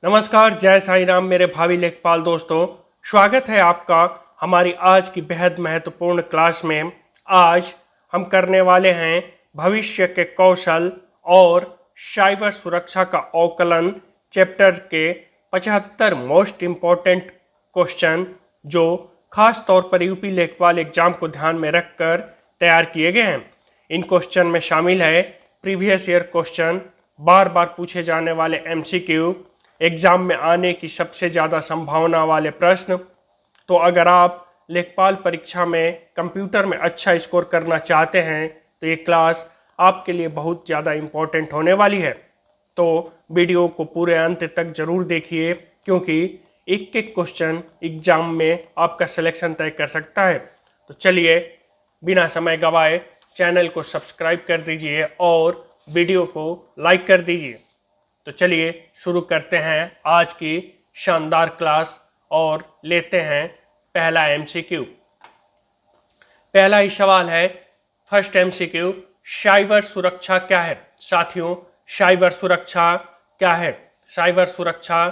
नमस्कार, जय साईं राम मेरे भावी लेखपाल दोस्तों। स्वागत है आपका हमारी आज की बेहद महत्वपूर्ण क्लास में। आज हम करने वाले हैं भविष्य के कौशल और साइबर सुरक्षा का अवकलन चैप्टर के 75 मोस्ट इम्पॉर्टेंट क्वेश्चन, जो खास तौर पर यूपी लेखपाल एग्जाम को ध्यान में रखकर तैयार किए गए हैं। इन क्वेश्चन में शामिल है प्रीवियस ईयर क्वेश्चन, बार बार पूछे जाने वाले एमसीक्यू, एग्जाम में आने की सबसे ज़्यादा संभावना वाले प्रश्न। तो अगर आप लेखपाल परीक्षा में कंप्यूटर में अच्छा स्कोर करना चाहते हैं तो ये क्लास आपके लिए बहुत ज़्यादा इम्पोर्टेंट होने वाली है। तो वीडियो को पूरे अंत तक जरूर देखिए, क्योंकि एक एक क्वेश्चन एग्जाम में आपका सिलेक्शन तय कर सकता है। तो चलिए बिना समय गवाए चैनल को सब्सक्राइब कर दीजिए और वीडियो को लाइक कर दीजिए। तो चलिए शुरू करते हैं आज की शानदार क्लास और लेते हैं पहला एमसीक्यू। पहला ही सवाल है, फर्स्ट एमसीक्यू, साइबर सुरक्षा क्या है? साथियों, साइबर सुरक्षा क्या है? साइबर सुरक्षा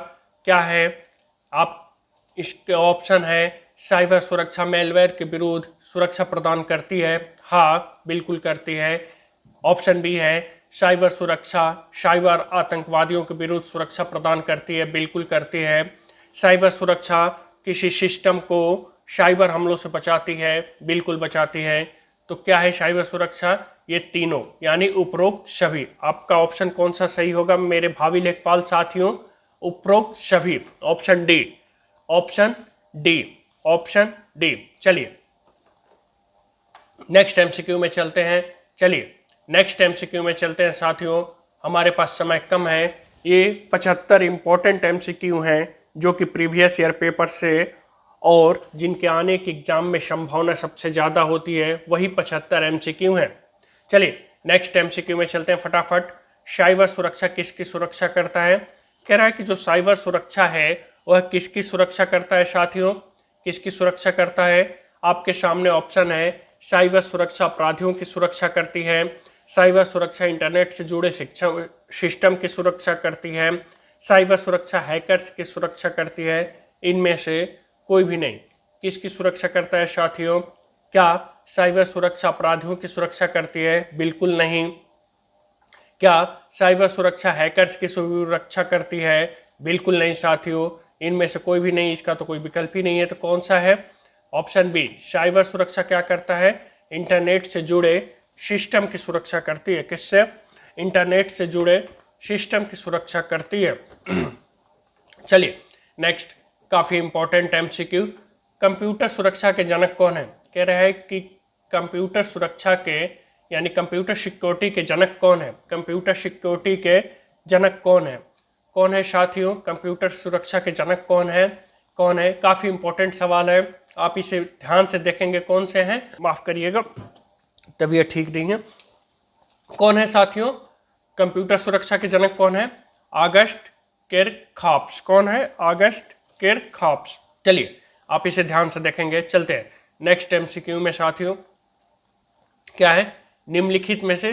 क्या है? आप इसके ऑप्शन है, साइबर सुरक्षा मेलवेयर के विरुद्ध सुरक्षा प्रदान करती है। हाँ, बिल्कुल करती है। ऑप्शन बी है, साइबर सुरक्षा साइबर आतंकवादियों के विरुद्ध सुरक्षा प्रदान करती है। बिल्कुल करती है। साइबर सुरक्षा किसी सिस्टम को साइबर हमलों से बचाती है। बिल्कुल बचाती है। तो क्या है साइबर सुरक्षा? ये तीनों यानी उपरोक्त सभी। आपका ऑप्शन कौन सा सही होगा मेरे भावी लेखपाल साथियों? उपरोक्त सभी, option D. Option D, option D. चलिए नेक्स्ट एमसीक्यू में चलते हैं। नेक्स्ट एमसीक्यू में चलते हैं साथियों, हमारे पास समय कम है। ये 75 इंपॉर्टेंट एमसीक्यू हैं जो कि प्रीवियस ईयर पेपर से और जिनके आने के एग्जाम में संभावना सबसे ज़्यादा होती है, वही 75 एमसीक्यू हैं। चलिए नेक्स्ट एमसीक्यू में चलते हैं फटाफट। साइबर सुरक्षा किसकी सुरक्षा करता है? कह रहा है कि जो साइबर सुरक्षा है वह किसकी सुरक्षा करता है साथियों? किसकी सुरक्षा करता है? आपके सामने ऑप्शन है, साइबर सुरक्षा अपराधियों की सुरक्षा करती है, साइबर सुरक्षा इंटरनेट से जुड़े शिक्षा सिस्टम की सुरक्षा करती है, साइबर सुरक्षा हैकर्स की सुरक्षा करती है। इनमें से कोई भी नहीं। किसकी सुरक्षा करता है साथियों? क्या साइबर सुरक्षा अपराधियों की सुरक्षा करती है? बिल्कुल नहीं। क्या साइबर सुरक्षा हैकर्स की सुरक्षा करती है? बिल्कुल नहीं साथियों। इनमें से कोई भी नहीं, इसका तो कोई विकल्प ही नहीं है। तो कौन सा है? ऑप्शन बी, साइबर सुरक्षा क्या करता है? इंटरनेट से जुड़े सिस्टम की सुरक्षा करती है। किससे? इंटरनेट से जुड़े सिस्टम की सुरक्षा करती है। चलिए नेक्स्ट, काफी इंपॉर्टेंट एमसीक्यू, कंप्यूटर सुरक्षा के जनक कौन है? कह रहा है कि कंप्यूटर सुरक्षा के यानी कंप्यूटर सिक्योरिटी के जनक कौन है? कंप्यूटर सिक्योरिटी के जनक कौन है? कौन है साथियों? कंप्यूटर सुरक्षा के जनक कौन है? कौन है? काफी इंपॉर्टेंट सवाल है, आप इसे ध्यान से देखेंगे। कौन से हैं? माफ करिएगा, तबीयत ठीक नहीं है। कौन है साथियों? कंप्यूटर सुरक्षा के जनक कौन है? August Kirchhoff. कौन है? August Kirchhoff. चलिए आप इसे ध्यान से देखेंगे। चलते हैं नेक्स्ट एमसीक्यू में साथियों। क्या है? निम्नलिखित में से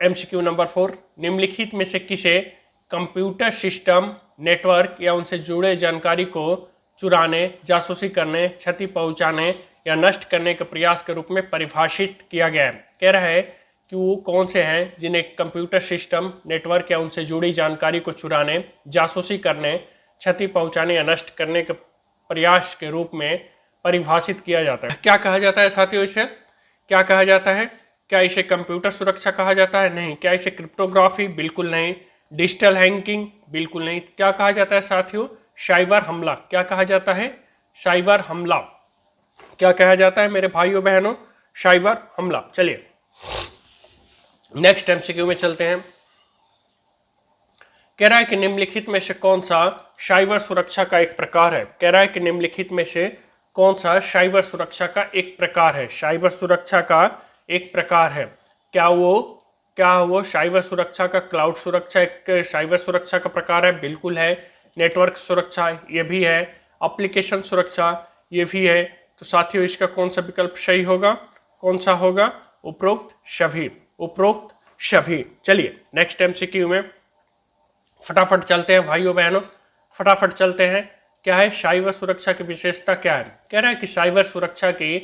एमसीक्यू नंबर 4, निम्नलिखित में से किसे कंप्यूटर सिस्टम, नेटवर्क या उनसे जुड़े जानकारी को चुराने, जासूसी करने, क्षति पहुंचाने या नष्ट करने के प्रयास के रूप में परिभाषित किया गया है? कह रहा है कि वो कौन से हैं जिन्हें कंप्यूटर सिस्टम, नेटवर्क या उनसे जुड़ी जानकारी को चुराने, जासूसी करने, क्षति पहुंचाने या नष्ट करने के प्रयास के रूप में परिभाषित किया जाता है। क्या कहा जाता है साथियों? इसे क्या कहा जाता है? क्या इसे कंप्यूटर सुरक्षा कहा जाता है? नहीं। क्या इसे क्रिप्टोग्राफी? बिल्कुल नहीं। Digital hacking? बिल्कुल नहीं। क्या कहा जाता है साथियों? साइबर हमला। क्या कहा जाता है? साइबर हमला। क्या कहा जाता है मेरे भाइयों बहनों? साइबर हमला। चलिए नेक्स्ट एमसीक्यू में चलते हैं। कह रहा है कि निम्नलिखित में से कौन सा साइबर सुरक्षा का एक प्रकार है? कह रहा है कि निम्नलिखित में से कौन सा साइबर सुरक्षा का एक प्रकार है? साइबर सुरक्षा का एक प्रकार है। क्या वो साइबर सुरक्षा का क्लाउड सुरक्षा एक साइबर सुरक्षा का प्रकार है? बिल्कुल है। नेटवर्क सुरक्षा ये भी है। एप्लीकेशन सुरक्षा ये भी है। तो साथियों इसका कौन सा विकल्प सही होगा? कौन सा होगा? उपरोक्त सभी, उपरोक्त सभी। चलिए नेक्स्ट एमसीक्यू में फटाफट चलते हैं भाइयों बहनों। फटाफट चलते हैं। क्या है साइबर सुरक्षा की विशेषता क्या है? कह रहा है कि साइबर सुरक्षा की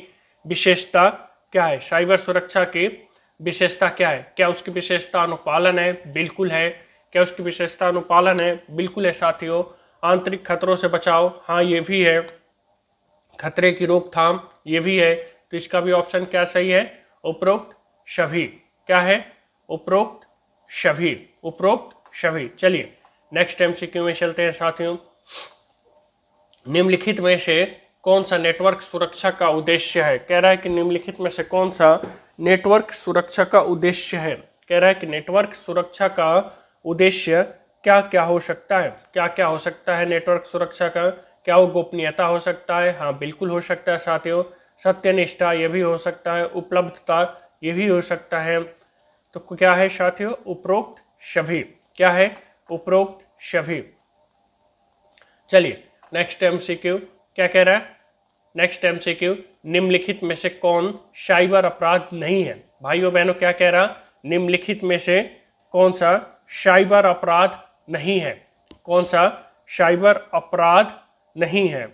विशेषता क्या है? साइबर सुरक्षा की विशेषता क्या है? क्या उसकी विशेषता अनुपालन है? बिल्कुल है। क्या उसकी विशेषता अनुपालन है? बिल्कुल है साथियों। आंतरिक खतरों से बचाव, हाँ ये भी है। खतरे की रोकथाम, ये भी है। तो इसका भी ऑप्शन क्या सही है? उपरोक्त सभी। क्या है? उपरोक्त सभी, उपरोक्त सभी। चलिए नेक्स्ट एमसीक्यू में चलते हैं साथियों। निम्नलिखित में से कौन सा नेटवर्क सुरक्षा का उद्देश्य है? कह रहा है कि निम्नलिखित में से कौन सा नेटवर्क सुरक्षा का उद्देश्य है? कह रहा है कि नेटवर्क सुरक्षा का उद्देश्य क्या क्या हो सकता है? क्या क्या हो सकता है नेटवर्क सुरक्षा का? क्या वो गोपनीयता हो सकता है? हाँ बिल्कुल हो सकता है साथियों। सत्यनिष्ठा, ये भी हो सकता है। उपलब्धता, ये भी हो सकता है। तो क्या है साथियों? उपरोक्त सभी। क्या है? उपरोक्त सभी। चलिए नेक्स्ट एमसीक्यू क्या कह रहा है? नेक्स्ट एमसीक्यू, निम्नलिखित में से कौन साइबर अपराध नहीं है? भाइयों बहनों क्या कह रहा? निम्नलिखित में से कौन सा साइबर अपराध नहीं है? कौन सा साइबर अपराध नहीं है?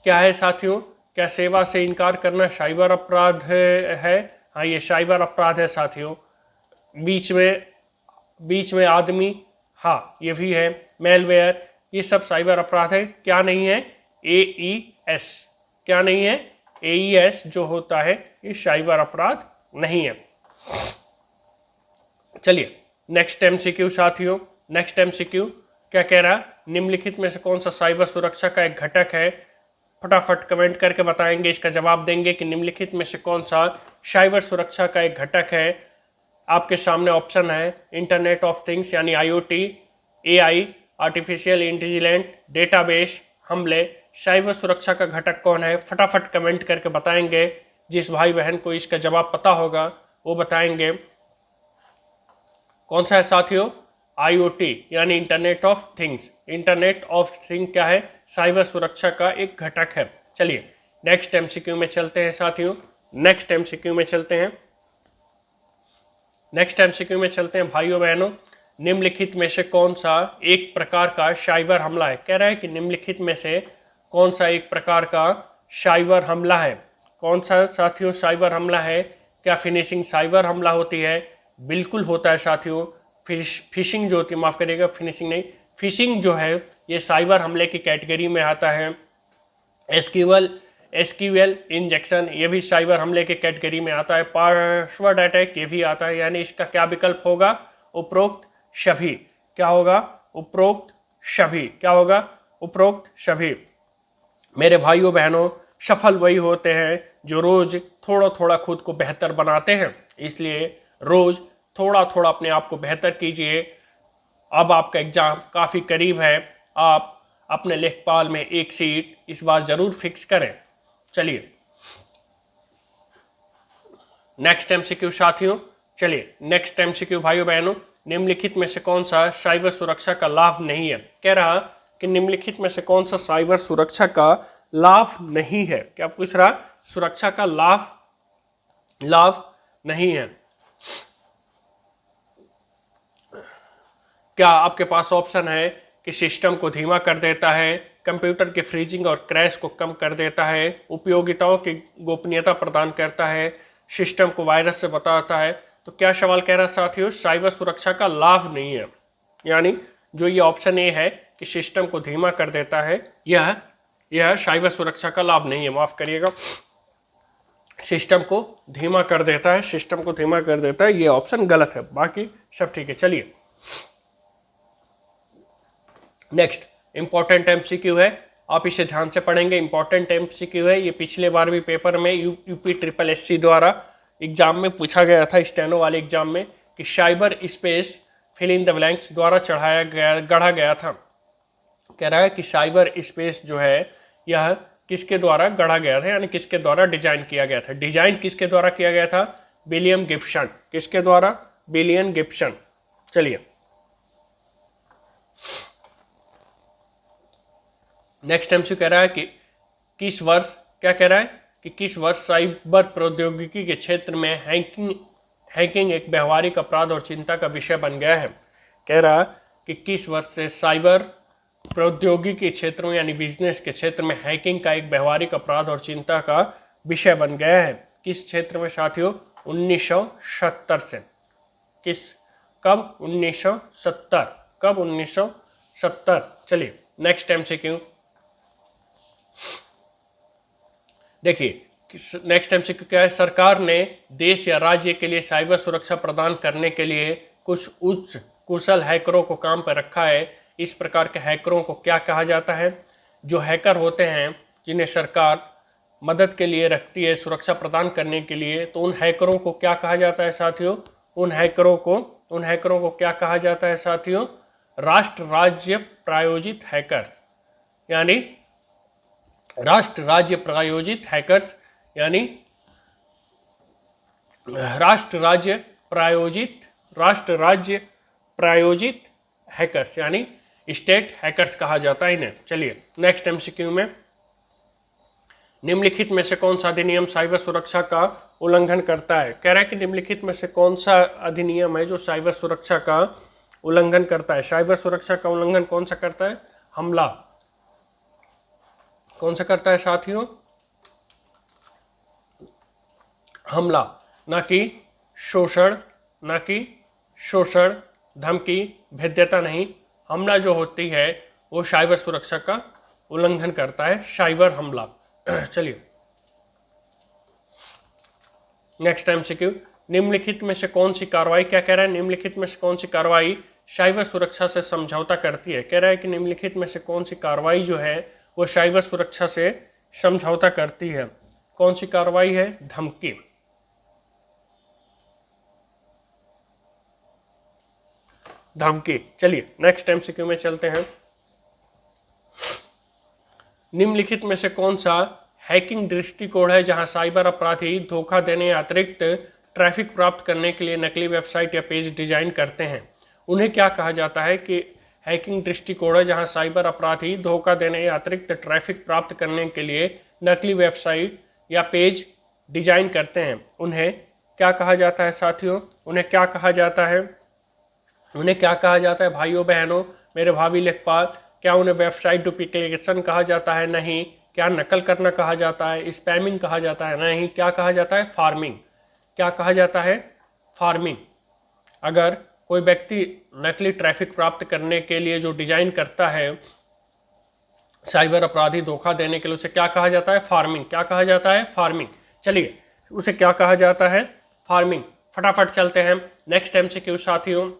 क्या है साथियों? क्या सेवा से इनकार करना साइबर अपराध है? हाँ ये साइबर अपराध है साथियों। बीच में आदमी, हाँ ये भी है। मेलवेयर, ये सब साइबर अपराध है। क्या नहीं है? AES। क्या नहीं है? AES जो होता है ये साइबर अपराध नहीं है। चलिए नेक्स्ट एमसीक्यू साथियों। नेक्स्ट एमसीक्यू क्या कह रहा? निम्नलिखित में से कौन सा साइबर सुरक्षा का एक घटक है? फटाफट कमेंट करके बताएंगे, इसका जवाब देंगे कि निम्नलिखित में से कौन सा साइबर सुरक्षा का एक घटक है। आपके सामने ऑप्शन है इंटरनेट ऑफ थिंग्स यानी IoT, AI, artificial intelligent, database, हमले। साइबर सुरक्षा का घटक कौन है? फटाफट कमेंट करके बताएंगे। जिस भाई बहन को इसका जवाब पता होगा वो बताएंगे। कौन सा है साथियों? IoT यानी internet of things. Internet of thing क्या है? साइबर सुरक्षा का एक घटक है। चलिए नेक्स्ट एमसीक्यू में चलते हैं साथियों। नेक्स्ट एमसीक्यू में चलते हैं। नेक्स्ट एमसीक्यू में चलते हैं भाइयों बहनों। निम्नलिखित में से कौन सा एक प्रकार का साइबर हमला है? कह रहा है कि निम्नलिखित में से कौन सा एक प्रकार का साइबर हमला है? कौन सा साथियों साइबर हमला है? क्या फिनिशिंग साइबर हमला होती है? बिल्कुल होता है साथियों। फिशिंग जो होती है, माफ करिएगा फिनिशिंग नहीं, फिशिंग जो है ये साइबर हमले की कैटेगरी में आता है। एसक्यूएल इंजेक्शन, ये भी साइबर हमले के कैटेगरी में आता है। पासवर्ड अटैक, ये भी आता है। यानी इसका क्या विकल्प होगा? उपरोक्त सभी। क्या होगा? उपरोक्त सभी। क्या होगा? उपरोक्त सभी। मेरे भाइयों बहनों, सफल वही होते हैं जो रोज थोड़ा थोड़ा खुद को बेहतर बनाते हैं। इसलिए रोज थोड़ा थोड़ा अपने आप को बेहतर कीजिए। अब आपका एग्जाम काफी करीब है। आप अपने लेखपाल में एक सीट इस बार जरूर फिक्स करें। चलिए नेक्स्ट एमसीक्यू साथियों। चलिए नेक्स्ट एमसीक्यू भाइयों बहनों, निम्नलिखित में से कौन सा साइबर सुरक्षा का लाभ नहीं है? कह रहा कि निम्नलिखित में से कौन सा साइबर सुरक्षा का लाभ नहीं है? क्या पूछ रहा? सुरक्षा का लाभ नहीं है। क्या आपके पास ऑप्शन है कि सिस्टम को धीमा कर देता है, कंप्यूटर के फ्रीजिंग और क्रैश को कम कर देता है, उपयोगिताओं की गोपनीयता प्रदान करता है, सिस्टम को वायरस से बचाता है? तो क्या सवाल कह रहा साथियों? साइबर सुरक्षा का लाभ नहीं है। यानी जो ये ऑप्शन ए है कि सिस्टम को धीमा कर देता है, यह साइबर सुरक्षा का लाभ नहीं है। माफ करिएगा, सिस्टम को धीमा कर देता है, सिस्टम को धीमा कर देता है, ये ऑप्शन गलत है। बाकी सब ठीक है। चलिए नेक्स्ट इंपॉर्टेंट एमसीक्यू है, आप इसे ध्यान से पढ़ेंगे। इंपॉर्टेंट एमसीक्यू है, ये पिछले बार भी पेपर में यूपी ट्रिपल एससी द्वारा एग्जाम में पूछा गया था, स्टेनो वाले एग्जाम में, कि cyber space fill in the blanks द्वारा गढ़ा गया था। कह रहा है कि साइबर स्पेस जो है यह किसके द्वारा गढ़ा गया था, यानी किसके द्वारा डिजाइन किया गया था? डिजाइन किसके द्वारा किया गया था? William Gibson. किसके द्वारा? William Gibson. चलिए नेक्स्ट एमसीक्यू कह रहा है कि किस वर्ष, क्या कह रहा है कि किस वर्ष साइबर प्रौद्योगिकी के क्षेत्र में हैकिंग एक व्यवहारिक अपराध और चिंता का विषय बन गया है? कह रहा 21 वर्ष से साइबर प्रौद्योगिकी के क्षेत्र में यानी बिजनेस के क्षेत्र में हैकिंग का एक व्यवहारिक अपराध और चिंता का विषय बन गया है। किस क्षेत्र में साथियों? 1970 से। कब? 1970। कब? 1970। चलिए नेक्स्ट MCQ देखिए। नेक्स्ट MCQ क्या है? सरकार ने देश या राज्य के लिए साइबर सुरक्षा प्रदान करने के लिए कुछ उच्च कुशल हैकरों को काम पर रखा है। इस प्रकार के हैकरों को क्या कहा जाता है? जो हैकर होते हैं जिन्हें सरकार मदद के लिए रखती है सुरक्षा प्रदान करने के लिए, तो उन हैकरों को क्या कहा जाता है साथियों? उन हैकरों को क्या कहा जाता है साथियों? राष्ट्र राज्य प्रायोजित हैकर यानी राष्ट्र राज्य प्रायोजित हैकर्स यानी राष्ट्र राज्य प्रायोजित हैकर्स यानी स्टेट हैकर्स कहा जाता है इन्हें। चलिए नेक्स्ट MCQ में, निम्नलिखित में से कौन सा अधिनियम साइबर सुरक्षा का उल्लंघन करता है? कह रहा है कि निम्नलिखित में से कौन सा अधिनियम है जो साइबर सुरक्षा का उल्लंघन करता है? साइबर सुरक्षा का उल्लंघन कौन सा करता है? हमला। कौन सा करता है साथियों? हमला, ना कि शोषण, धमकी, भेद्यता नहीं। हमला जो होती है वो साइबर सुरक्षा का उल्लंघन करता है, साइबर हमला। चलिए नेक्स्ट MCQ, निम्नलिखित में से कौन सी कार्रवाई, क्या कह रहा है? निम्नलिखित में से कौन सी कार्रवाई साइबर सुरक्षा से समझौता करती है? कह रहा है कि निम्नलिखित में से कौन सी कार्रवाई जो है वो साइबर सुरक्षा से समझौता करती है? कौन सी कार्रवाई है? धमकी। चलिए नेक्स्ट MCQ में चलते हैं। निम्नलिखित में से कौन सा हैकिंग दृष्टिकोण है जहां साइबर अपराधी धोखा देने या अतिरिक्त ट्रैफिक प्राप्त करने के लिए नकली वेबसाइट या पेज डिजाइन करते हैं? उन्हें क्या कहा जाता है कि हैकिंग दृष्टिकोण है जहां साइबर अपराधी धोखा देने या अतिरिक्त ट्रैफिक प्राप्त करने के लिए नकली वेबसाइट या पेज डिजाइन करते हैं? उन्हें क्या कहा जाता है साथियों? उन्हें क्या कहा जाता है? उन्हें क्या कहा जाता है भाइयों बहनों, मेरे भाभी लेखपाल? क्या उन्हें वेबसाइट डुप्लीकेशन कहा जाता है? नहीं। क्या नकल करना कहा जाता है? स्पैमिंग कहा जाता है? नहीं। क्या कहा जाता है? फार्मिंग। क्या कहा जाता है? फार्मिंग। अगर कोई व्यक्ति नकली ट्रैफिक प्राप्त करने के लिए जो डिजाइन करता है साइबर अपराधी धोखा देने के लिए, उसे क्या कहा जाता है? फार्मिंग। क्या कहा जाता है? फार्मिंग। चलिए उसे क्या कहा जाता है? फार्मिंग। फटाफट चलते हैं नेक्स्ट MCQ साथियों।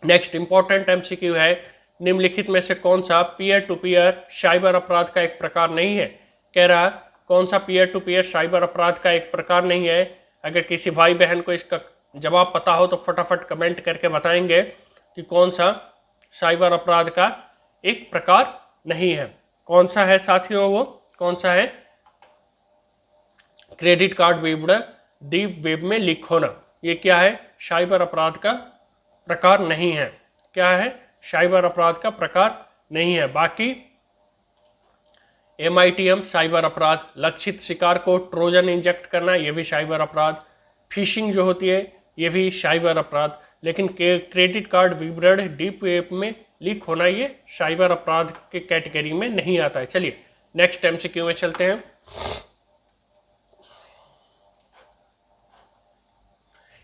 नेक्स्ट इंपॉर्टेंट MCQ है, निम्नलिखित में से कौन सा पीयर टू पीयर साइबर अपराध का एक प्रकार नहीं है? कह रहा कौन सा पीयर टू पीयर साइबर अपराध का एक प्रकार नहीं है? अगर किसी भाई बहन को इसका जवाब पता हो तो फटाफट कमेंट करके बताएंगे कि कौन सा साइबर अपराध का एक प्रकार नहीं है। कौन सा है साथियों? वो कौन सा है? क्रेडिट कार्ड विवरण डीप वेब में लीक होना। ये क्या है? साइबर अपराध का प्रकार नहीं है। क्या है? साइबर अपराध का प्रकार नहीं है। बाकी MITM साइबर अपराध, लक्षित शिकार को ट्रोजन इंजेक्ट करना ये भी साइबर अपराध, फिशिंग जो होती है ये भी साइबर अपराध, लेकिन क्रेडिट कार्ड विवरण डीप वेब में लीक होना ये साइबर अपराध के कैटेगरी में नहीं आता है। चलिए नेक्स्ट MCQ में चलते हैं।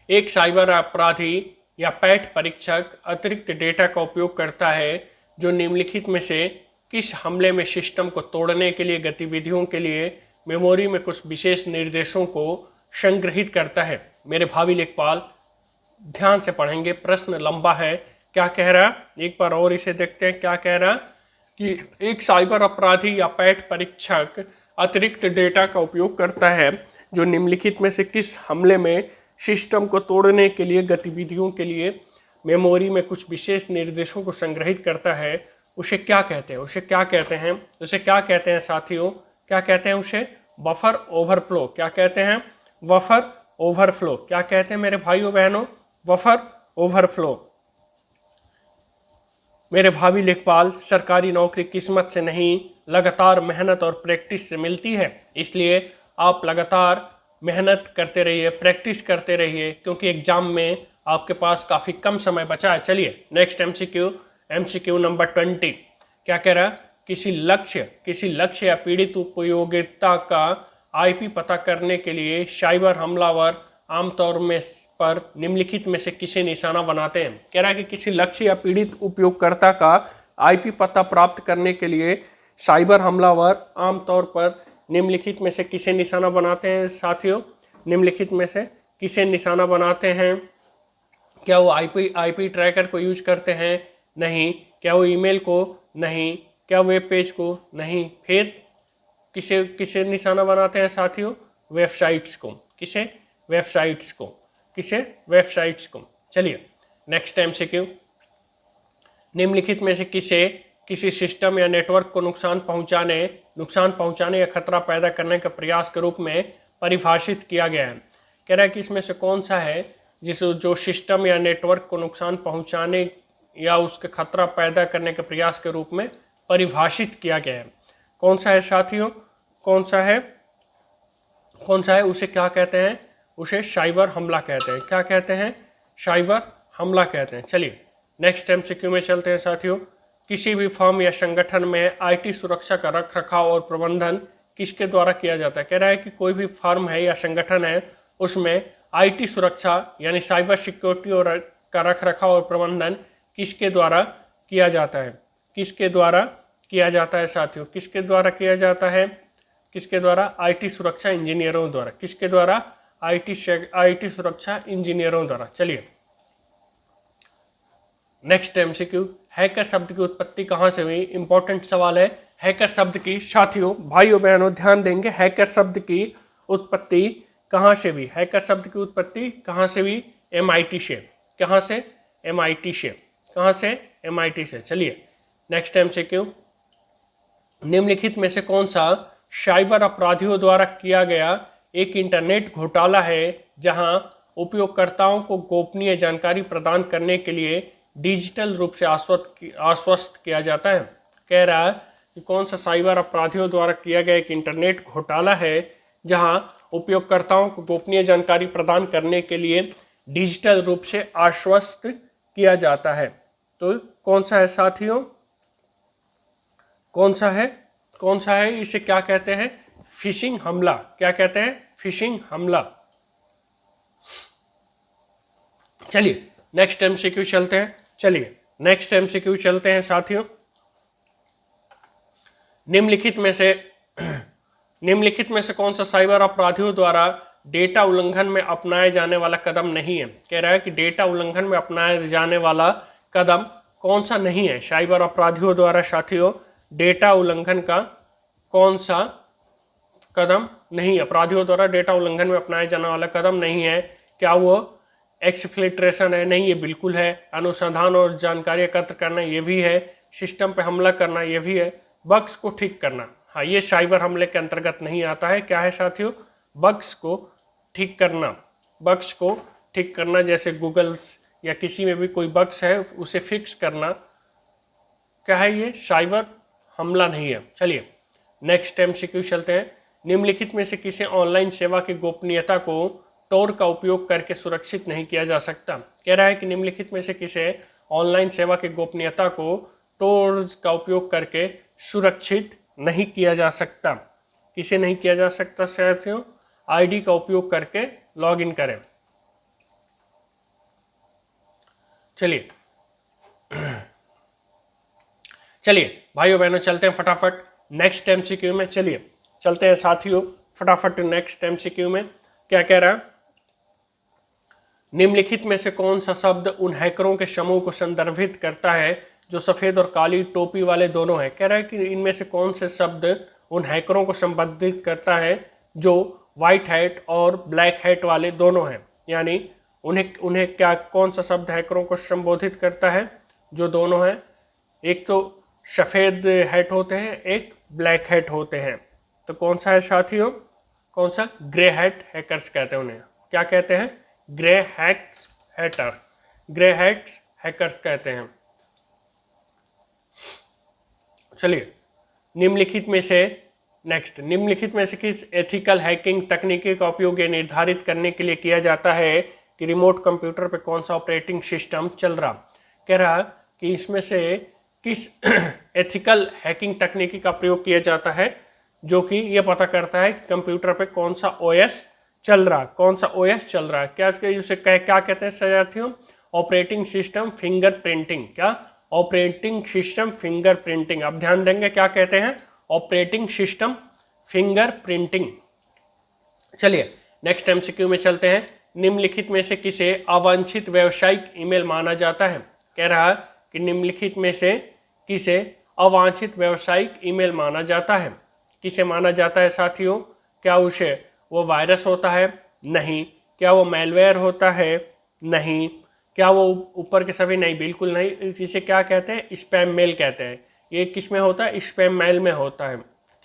एक साइबर अपराधी या पैठ परीक्षक अतिरिक्त डेटा का उपयोग करता है जो निम्नलिखित में से किस हमले में सिस्टम को तोड़ने के लिए गतिविधियों के लिए मेमोरी में कुछ विशेष निर्देशों को संग्रहित करता है? मेरे भावी लेखपाल ध्यान से पढ़ेंगे, प्रश्न लंबा है। क्या कह रहा? एक बार और इसे देखते हैं। क्या कह रहा कि एक साइबर अपराधी या पैठ परीक्षक अतिरिक्त डेटा का उपयोग करता है जो निम्नलिखित में से किस हमले में सिस्टम को तोड़ने के लिए गतिविधियों के लिए मेमोरी में कुछ विशेष निर्देशों को संग्रहित करता है? उसे क्या कहते हैं? उसे क्या कहते हैं? उसे क्या कहते हैं साथियों? क्या कहते हैं उसे? Buffer overflow. क्या कहते हैं? Buffer overflow. क्या कहते हैं मेरे भाइयों बहनों? Buffer overflow. मेरे भावी लेखपाल, सरकारी नौकरी किस्मत से नहीं लगातार मेहनत और प्रैक्टिस से मिलती है, इसलिए आप लगातार मेहनत करते रहिए, प्रैक्टिस करते रहिए, क्योंकि एग्जाम में आपके पास काफ़ी कम समय बचा है। चलिए नेक्स्ट एमसीक्यू नंबर 20 क्या कह रहा है, किसी लक्ष्य या पीड़ित उपयोगिता का आईपी पता करने के लिए साइबर हमलावर आमतौर में पर निम्नलिखित में से किसे निशाना बनाते हैं। कह रहा है कि किसी लक्ष्य या पीड़ित उपयोगकर्ता का आईपी पता प्राप्त करने के लिए साइबर हमलावर आमतौर पर निम्नलिखित में से किसे निशाना बनाते हैं साथियों, निम्नलिखित में से किसे निशाना बनाते हैं। क्या वो आईपी ट्रैकर को यूज करते हैं? नहीं। क्या वो ईमेल को? नहीं। क्या वेब पेज को? नहीं। फिर किसे किसे निशाना बनाते हैं साथियों? वेबसाइट्स को। किसे? वेबसाइट्स को। किसे? वेबसाइट्स को। चलिए नेक्स्ट एमसीक्यू, निम्नलिखित में से किसी सिस्टम या नेटवर्क को नुकसान पहुंचाने या खतरा पैदा करने के प्रयास के रूप में परिभाषित किया गया है। कह रहा है कि इसमें से कौन सा है जो सिस्टम या नेटवर्क को नुकसान पहुंचाने या उसके खतरा पैदा करने के प्रयास के रूप में परिभाषित किया गया है। कौन सा है साथियों? कौन सा है? उसे क्या कहते हैं? उसे साइबर हमला कहते हैं। क्या कहते हैं? साइबर हमला कहते हैं। चलिए नेक्स्ट एमसीक्यू में चलते हैं साथियों। किसी भी फर्म या संगठन में आईटी सुरक्षा का रखरखाव और प्रबंधन किसके द्वारा किया जाता है? कह रहा है कि कोई भी फर्म है या संगठन है उसमें आईटी सुरक्षा यानी साइबर सिक्योरिटी और का रखरखाव और प्रबंधन किसके द्वारा किया जाता है? किसके द्वारा किया जाता है साथियों? किसके द्वारा किया जाता है? किसके द्वारा? आईटी सुरक्षा इंजीनियरों द्वारा। किसके द्वारा? आईटी सुरक्षा इंजीनियरों द्वारा। चलिए नेक्स्ट एमसीक्यू, हैकर शब्द की उत्पत्ति कहां से हुई? इंपॉर्टेंट सवाल है। हैकर शब्द की साथियों, भाइयों बहनों ध्यान देंगे, हैकर शब्द की उत्पत्ति कहां से हुई? हैकर शब्द की उत्पत्ति कहां से हुई? एमआईटी से। कहां से? एमआईटी से। कहां से? एमआईटी से। चलिए नेक्स्ट एमसीक्यू, निम्नलिखित में से कौन सा साइबर अपराधियों द्वारा किया गया एक इंटरनेट घोटाला है जहां उपयोगकर्ताओं को गोपनीय जानकारी प्रदान करने के लिए डिजिटल रूप से आश्वस्त किया जाता है? कह रहा है कि कौन सा साइबर अपराधियों द्वारा किया गया एक इंटरनेट घोटाला है जहां उपयोगकर्ताओं को गोपनीय जानकारी प्रदान करने के लिए डिजिटल रूप से आश्वस्त किया जाता है। तो कौन सा है साथियों? कौन सा है? कौन सा है? इसे क्या कहते हैं? फिशिंग हमला। क्या कहते हैं? फिशिंग हमला। चलिए नेक्स्ट एमसीक्यू चलते हैं। चलिए नेक्स्ट एमसीक्यू चलते हैं साथियों। निम्नलिखित में से कौन सा साइबर अपराधियों द्वारा डेटा उल्लंघन में अपनाया जाने वाला कदम नहीं है? कह रहा है कि डेटा उल्लंघन में अपनाया जाने वाला कदम कौन सा नहीं है साइबर अपराधियों द्वारा साथियों? डेटा उल्लंघन का कौन सा कदम नहीं है? अपराधियों द्वारा डेटा उल्लंघन में अपनाया जाने वाला कदम नहीं है। क्या वो एक्सफिल्ट्रेशन है? नहीं, ये बिल्कुल है। अनुसंधान और जानकारी एकत्र करना, ये भी है। सिस्टम पे हमला करना, ये भी है। बग्स को ठीक करना, हाँ, ये साइबर हमले के अंतर्गत नहीं आता है। क्या है साथियों? बग्स को ठीक करना। बग्स को ठीक करना, जैसे गूगल या किसी में भी कोई बग्स है उसे फिक्स करना, क्या है? ये साइबर हमला नहीं है। चलिए नेक्स्ट एमसीक्यू चलते हैं। निम्नलिखित में से किसी ऑनलाइन सेवा की गोपनीयता को टोर का उपयोग करके सुरक्षित नहीं किया जा सकता? कह रहा है कि निम्नलिखित में से किसी ऑनलाइन सेवा की गोपनीयता को टोर का उपयोग करके सुरक्षित नहीं किया जा सकता। किसे नहीं किया जा सकता साथियों? आईडी का उपयोग करके लॉगिन करें। चलिए भाइयों बहनों चलते हैं फटाफट नेक्स्ट एमसीक्यू में। चलिए चलते हैं साथियों फटाफट नेक्स्ट एमसीक्यू में। क्या कह रहा है? निम्नलिखित में से कौन सा शब्द उन हैकरों के समूह को संदर्भित करता है जो सफेद और काली टोपी वाले दोनों हैं? कह रहा है कि इनमें से कौन से शब्द उन हैकरों को संबोधित करता है जो व्हाइट हैट और ब्लैक हैट वाले दोनों हैं? यानी उन्हें क्या, कौन सा शब्द हैकरों को संबोधित करता है जो दोनों हैं? एक तो सफेद हैट होते हैं, एक ब्लैक हैट होते हैं। तो कौन सा है साथियों? कौन सा? ग्रे हैट हैकर्स कहते हैं उन्हें। क्या कहते हैं? ग्रे हैट हैकर्स कहते हैं। चलिए निम्नलिखित में से किस एथिकल हैकिंग तकनीकी का उपयोग ये निर्धारित करने के लिए किया जाता है कि रिमोट कंप्यूटर पे कौन सा ऑपरेटिंग सिस्टम चल रहा। कह रहा कि इसमें से किस एथिकल हैकिंग तकनीकी का प्रयोग किया जाता है जो कि ये पता करता है कि कंप्यूटर पे कौन सा ओएस चल रहा, कौन सा ओएस चल रहा है। क्या उसे क्या कहते हैं साथियों? Operating system fingerprinting. क्या? Operating system fingerprinting. अब ध्यान देंगे क्या कहते हैं? Operating system fingerprinting. चलिए नेक्स्ट एमसीक्यू में चलते हैं। निम्नलिखित में से किसे अवांछित व्यावसायिक ईमेल माना जाता है? कह रहा कि निम्नलिखित में से किसे अवांछित व्यावसायिक ईमेल माना जाता है? किसे माना जाता है साथियों? क्या उसे वो वायरस होता है? नहीं। क्या वो मैलवेयर होता है? नहीं। क्या वो ऊपर के सभी? नहीं, बिल्कुल नहीं। जिसे क्या कहते हैं? स्पैम मेल कहते हैं। ये किस में होता है? स्पैम मेल में होता है।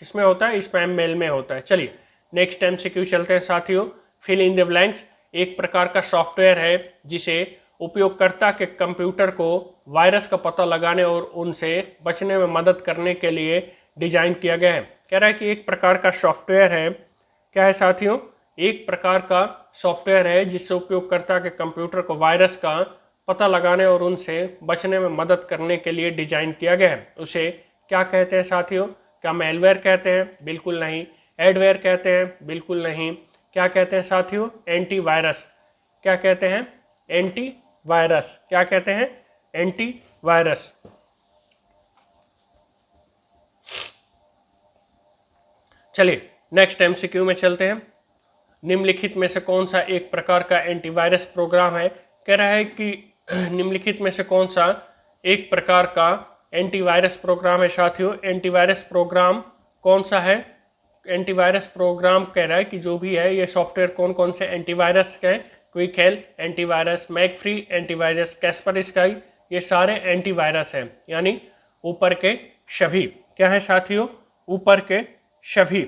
किस में होता है? स्पैम मेल में होता है। चलिए नेक्स्ट एमसीक्यू चलते हैं साथियों। फिल इन द ब्लैंक्स एक प्रकार का सॉफ्टवेयर है जिसे उपयोगकर्ता के कंप्यूटर को वायरस का पता लगाने और उनसे बचने में मदद करने के लिए डिजाइन किया गया है। कह रहा है कि एक प्रकार का सॉफ्टवेयर है। क्या है साथियों? एक प्रकार का सॉफ्टवेयर है जिससे उपयोगकर्ता के कंप्यूटर को वायरस का पता लगाने और उनसे बचने में मदद करने के लिए डिजाइन किया गया है। उसे क्या कहते हैं साथियों? क्या मैलवेयर कहते हैं? बिल्कुल नहीं। एडवेयर कहते हैं? बिल्कुल नहीं। क्या कहते हैं साथियों? एंटीवायरस। क्या कहते हैं? Anti virus. क्या कहते हैं? Anti virus. चलिए नेक्स्ट एमसीक्यू में चलते हैं। निम्नलिखित में से कौन सा एक प्रकार का एंटीवायरस प्रोग्राम है? कह रहा है कि निम्नलिखित में से कौन सा एक प्रकार का एंटीवायरस प्रोग्राम है साथियों? एंटीवायरस प्रोग्राम कौन सा है? एंटीवायरस प्रोग्राम कह रहा है कि जो भी है ये सॉफ्टवेयर कौन कौन से एंटीवायरस के? Quick help antivirus, मैकफ्री antivirus, Kaspersky, ये सारे एंटीवायरस हैं। यानी ऊपर के सभी। क्या है साथियों? ऊपर के सभी।